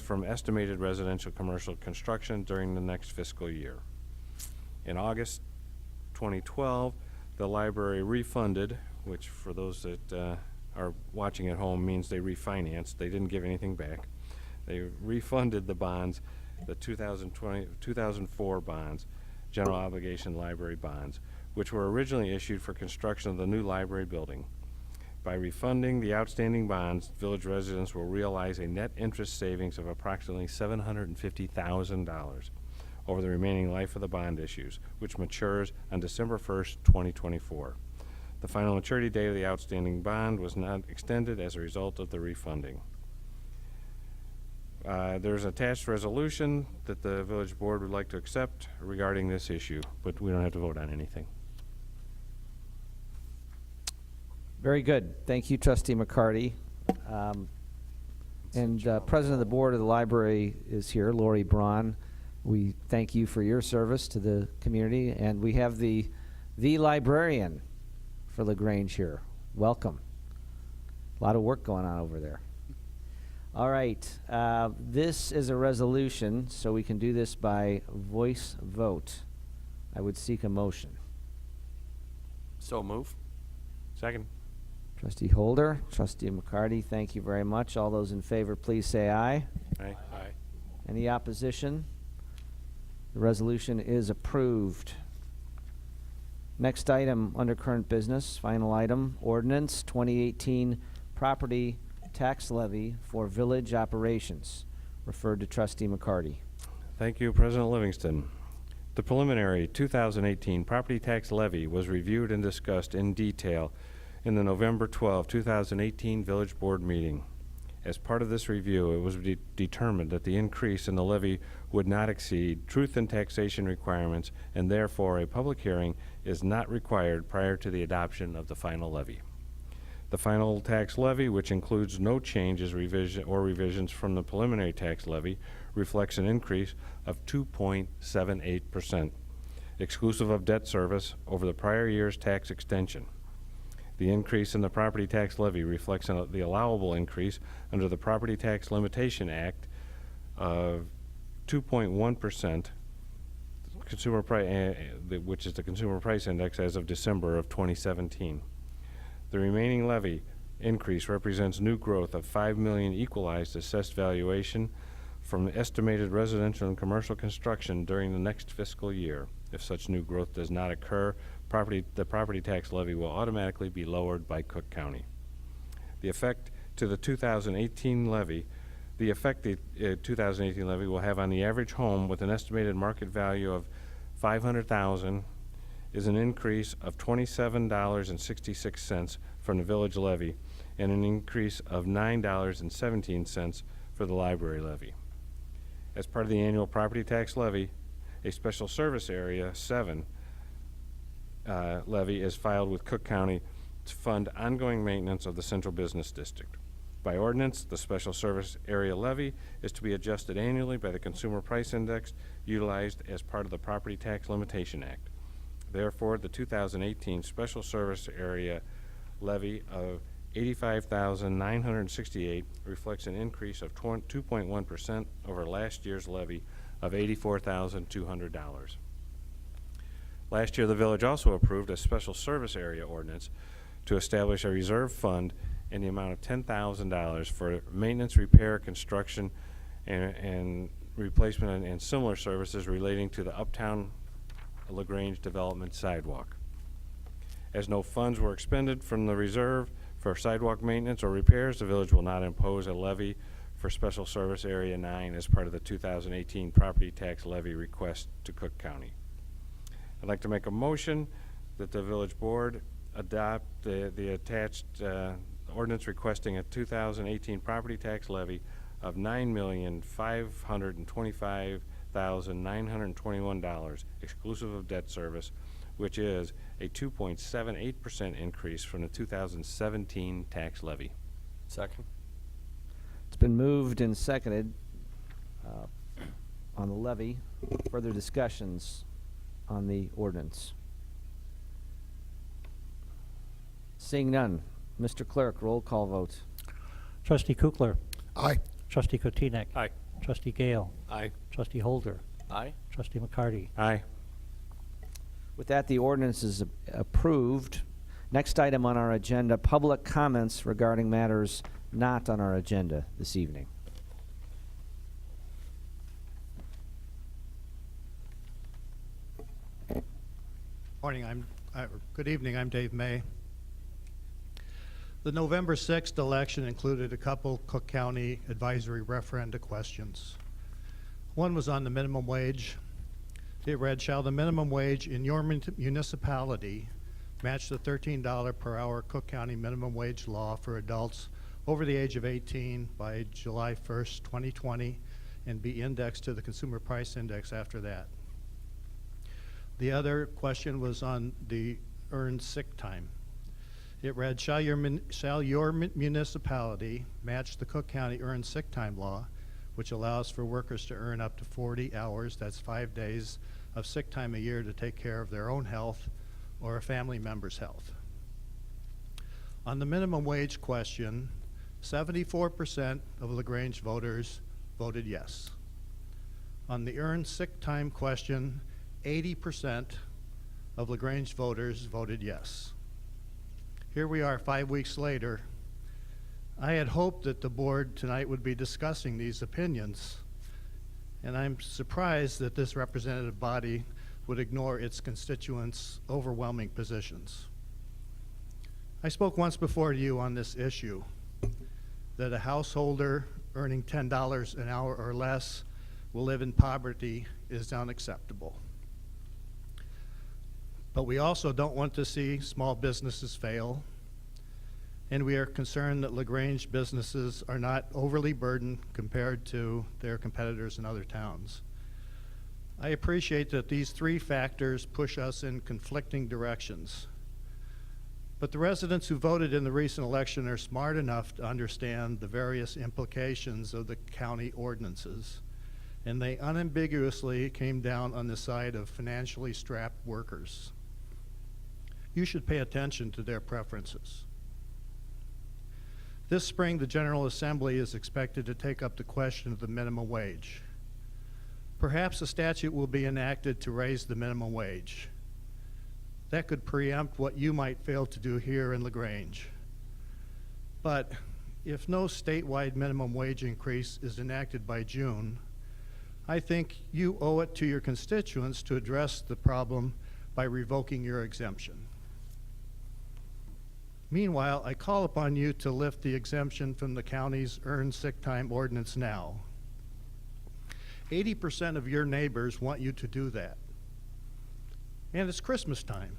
Speaker 7: from estimated residential commercial construction during the next fiscal year. In August 2012, the library refunded, which for those that are watching at home means they refinanced. They didn't give anything back. They refunded the bonds, the 2004 bonds, general obligation library bonds, which were originally issued for construction of the new library building. By refunding the outstanding bonds, village residents will realize a net interest savings of approximately $750,000 over the remaining life of the bond issues, which matures on December 1st, 2024. The final maturity date of the outstanding bond was not extended as a result of the refunding. There's an attached resolution that the village board would like to accept regarding this issue, but we don't have to vote on anything.
Speaker 1: Very good. Thank you, Trustee McCarty. President of the Board of the Library is here, Lori Braun. We thank you for your service to the community, and we have the librarian for LaGrange here. Welcome. A lot of work going on over there. All right. This is a resolution, so we can do this by voice vote. I would seek a motion.
Speaker 3: So move.
Speaker 7: Second.
Speaker 1: Trustee Holder, Trustee McCarty, thank you very much. All those in favor, please say aye.
Speaker 7: Aye.
Speaker 3: Aye.
Speaker 1: Any opposition? The resolution is approved. Next item under current business, final item, ordinance 2018 property tax levy for village operations, referred to Trustee McCarty.
Speaker 7: Thank you, President Livingston. The preliminary 2018 property tax levy was reviewed and discussed in detail in the November 12, 2018 Village Board meeting. As part of this review, it was determined that the increase in the levy would not exceed truth in taxation requirements, and therefore a public hearing is not required prior to the adoption of the final levy. The final tax levy, which includes no changes revisions from the preliminary tax levy, reflects an increase of 2.78%, exclusive of debt service over the prior year's tax extension. The increase in the property tax levy reflects the allowable increase under the Property Tax Limitation Act of 2.1%, consumer price, which is the Consumer Price Index as of December of 2017. The remaining levy increase represents new growth of $5 million equalized assessed valuation from estimated residential and commercial construction during the next fiscal year. If such new growth does not occur, the property tax levy will automatically be lowered by Cook County. The effect to the 2018 levy, the 2018 levy will have on the average home with an estimated market value of $500,000 is an increase of $27.66 from the village levy and an increase of $9.17 for the library levy. As part of the annual property tax levy, a special service area 7 levy is filed with Cook County to fund ongoing maintenance of the central business district. By ordinance, the special service area levy is to be adjusted annually by the Consumer Price Index utilized as part of the Property Tax Limitation Act. Therefore, the 2018 special service area levy of $85,968 reflects an increase of 2.1% over last year's levy of $84,200. Last year, the village also approved a special service area ordinance to establish a reserve fund in the amount of $10,000 for maintenance, repair, construction, and replacement and similar services relating to the Uptown LaGrange development sidewalk. As no funds were expended from the reserve for sidewalk maintenance or repairs, the village will not impose a levy for Special Service Area 9 as part of the 2018 property tax levy request to Cook County. I'd like to make a motion that the village board adopt the attached ordinance requesting a 2018 property tax levy of $9,525,921 exclusive of debt service, which is a 2.78% increase from the 2017 tax levy.
Speaker 3: Second.
Speaker 1: It's been moved and seconded on the levy. Further discussions on the ordinance? Seeing none. Mr. Clerk, roll call vote.
Speaker 2: Trustee Kukler.
Speaker 5: Aye.
Speaker 2: Trustee Kotinek.
Speaker 3: Aye.
Speaker 2: Trustee Gale.
Speaker 3: Aye.
Speaker 2: Trustee Holder.
Speaker 3: Aye.
Speaker 2: Trustee McCarty.
Speaker 7: Aye.
Speaker 1: With that, the ordinance is approved. Next item on our agenda, public comments regarding matters not on our agenda this evening.
Speaker 12: Morning, good evening, I'm Dave May. The November 6th election included a couple Cook County advisory referenda questions. One was on the minimum wage. It read, shall the minimum wage in your municipality match the $13 per hour Cook County minimum wage law for adults over the age of 18 by July 1st, 2020, and be indexed to the Consumer Price Index after that? The other question was on the earned sick time. It read, shall your municipality match the Cook County earned sick time law, which allows for workers to earn up to 40 hours, that's 5 days of sick time a year to take care of their own health or a family member's health? On the minimum wage question, 74% of LaGrange voters voted yes. On the earned sick time question, 80% of LaGrange voters voted yes. Here we are 5 weeks later. I had hoped that the board tonight would be discussing these opinions, and I'm surprised that this representative body would ignore its constituents' overwhelming positions. I spoke once before to you on this issue, that a householder earning $10 an hour or less will live in poverty is unacceptable. But we also don't want to see small businesses fail, and we are concerned that LaGrange businesses are not overly burdened compared to their competitors in other towns. I appreciate that these three factors push us in conflicting directions. But the residents who voted in the recent election are smart enough to understand the various implications of the county ordinances, and they unambiguously came down on the side of financially strapped workers. You should pay attention to their preferences. This spring, the General Assembly is expected to take up the question of the minimum wage. Perhaps a statute will be enacted to raise the minimum wage. That could preempt what you might fail to do here in LaGrange. But if no statewide minimum wage increase is enacted by June, I think you owe it to your constituents to address the problem by revoking your exemption. Meanwhile, I call upon you to lift the exemption from the county's earned sick time ordinance now. 80% of your neighbors want you to do that. And it's Christmas time.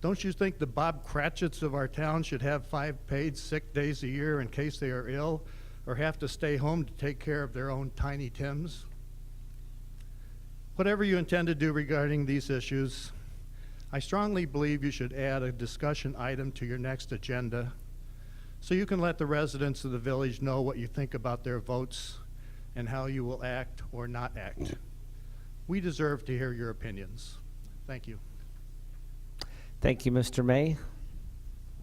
Speaker 12: Don't you think the Bob Cratchits of our town should have 5 paid sick days a year in case they are ill or have to stay home to take care of their own Tiny Tims? Whatever you intend to do regarding these issues, I strongly believe you should add a discussion item to your next agenda so you can let the residents of the village know what you think about their votes and how you will act or not act. We deserve to hear your opinions. Thank you.
Speaker 1: Thank you, Mr. May.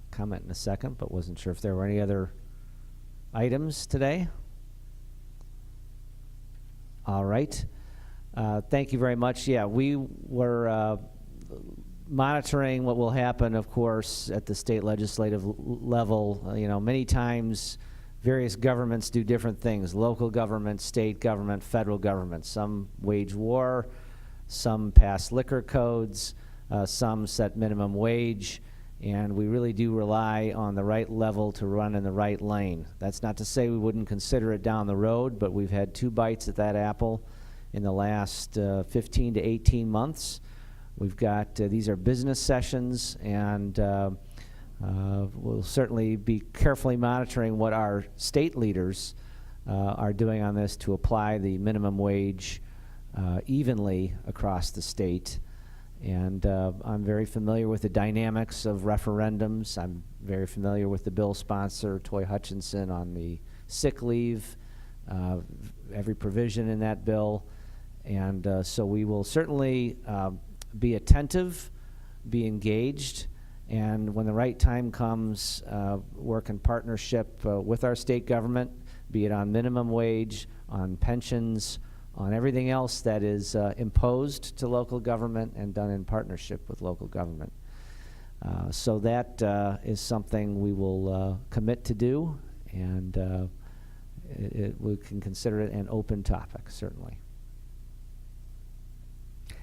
Speaker 1: Comment in a second, but wasn't sure if there were any other items today. All right. Thank you very much. Yeah, we were monitoring what will happen, of course, at the state legislative level. You know, many times various governments do different things: local government, state government, federal government. Some wage war, some pass liquor codes, some set minimum wage, and we really do rely on the right level to run in the right lane. That's not to say we wouldn't consider it down the road, but we've had 2 bites at that apple in the last 15 to 18 months. We've got, these are business sessions, and we'll certainly be carefully monitoring what our state leaders are doing on this to apply the minimum wage evenly across the state. And I'm very familiar with the dynamics of referendums. I'm very familiar with the bill sponsor, Toy Hutchinson, on the sick leave, every provision in that bill. And so we will certainly be attentive, be engaged, and when the right time comes, work in partnership with our state government, be it on minimum wage, on pensions, on everything else that is imposed to local government and done in partnership with local government. So that is something we will commit to do, and we can consider it an open topic, certainly.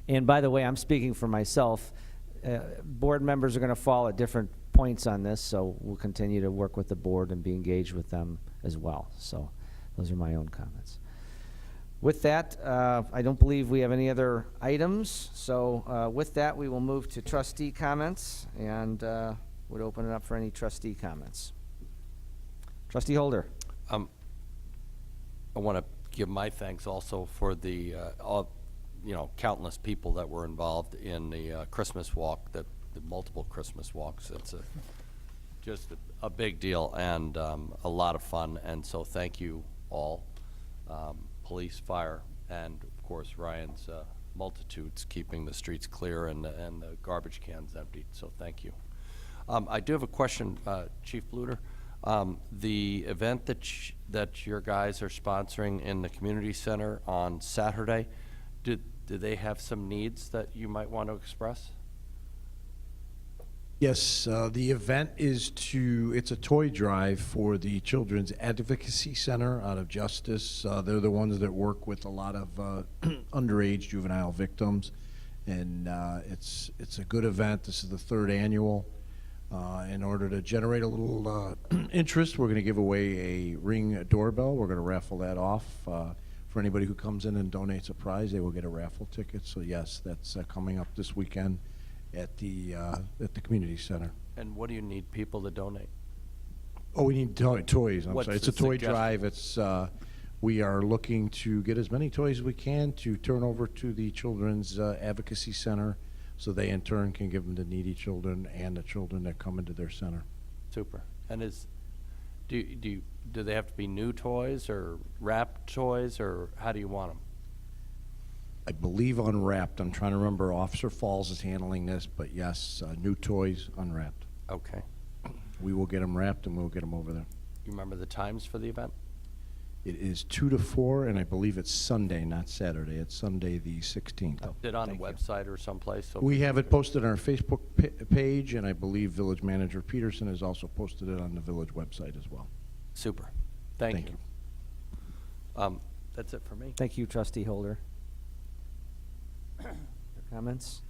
Speaker 1: And by the way, I'm speaking for myself. Board members are going to fall at different points on this, so we'll continue to work with the board and be engaged with them as well. So those are my own comments. With that, I don't believe we have any other items. So with that, we will move to trustee comments, and would open it up for any trustee comments. Trustee Holder.
Speaker 3: I want to give my thanks also for the countless people that were involved in the Christmas walk, the multiple Christmas walks. It's just a big deal and a lot of fun, and so thank you all, police, fire, and of course Ryan's multitudes keeping the streets clear and the garbage cans emptied, so thank you. I do have a question, Chief Bluter. The event that your guys are sponsoring in the community center on Saturday, do they have some needs that you might want to express?
Speaker 10: Yes, the event is it's a toy drive for the Children's Advocacy Center out of Justice. They're the ones that work with a lot of underage juvenile victims, and it's a good event. This is the 3rd annual. In order to generate a little interest, we're going to give away a Ring doorbell. We're going to raffle that off. For anybody who comes in and donates a prize, they will get a raffle ticket. So yes, that's coming up this weekend at the community center.
Speaker 3: And what do you need people to donate?
Speaker 10: Oh, we need toys.
Speaker 3: What's
Speaker 10: Sorry. It's
Speaker 3: the
Speaker 10: a toy
Speaker 3: suggestion?
Speaker 10: drive. It's we are looking to get as many toys as we can to turn over to the Children's Advocacy Center. so they in turn can give them to needy children and the children that come into their center.
Speaker 3: Super. And do they have to be new toys or wrapped toys, or how do you want them?
Speaker 10: I believe unwrapped. I'm trying to remember, Officer Falls is handling this, but yes, new toys, unwrapped.
Speaker 3: Okay.
Speaker 10: We will get them wrapped and we'll get them over there.
Speaker 3: You remember the times for the event?
Speaker 10: It is 2 to 4, and I believe it's Sunday, not Saturday. It's Sunday the 16th.
Speaker 3: Is it on the website or someplace? So
Speaker 10: We have it posted on our Facebook page, and I believe Village Manager Peterson has also posted it on the village website as well.
Speaker 3: Super. Thank
Speaker 10: Thank
Speaker 3: you. That's it for me.
Speaker 1: Thank you, Trustee Holder. Other comments?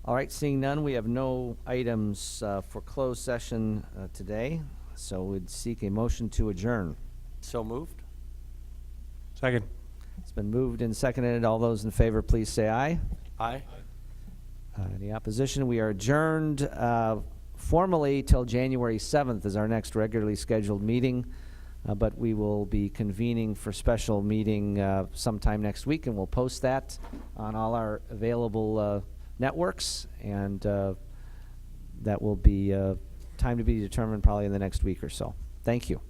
Speaker 1: All right, seeing none, we have no items for closed session today, so we'd seek a motion to adjourn.
Speaker 3: So moved?
Speaker 7: Second.
Speaker 1: It's been moved and seconded. All those in favor, please say aye.
Speaker 3: Aye.
Speaker 1: Any opposition? We are adjourned formally till January 7th is our next regularly scheduled meeting, but we will be convening for special meeting sometime next week, and we'll post that on all our available networks, and that will be time to be determined probably in the next week or so. Thank you.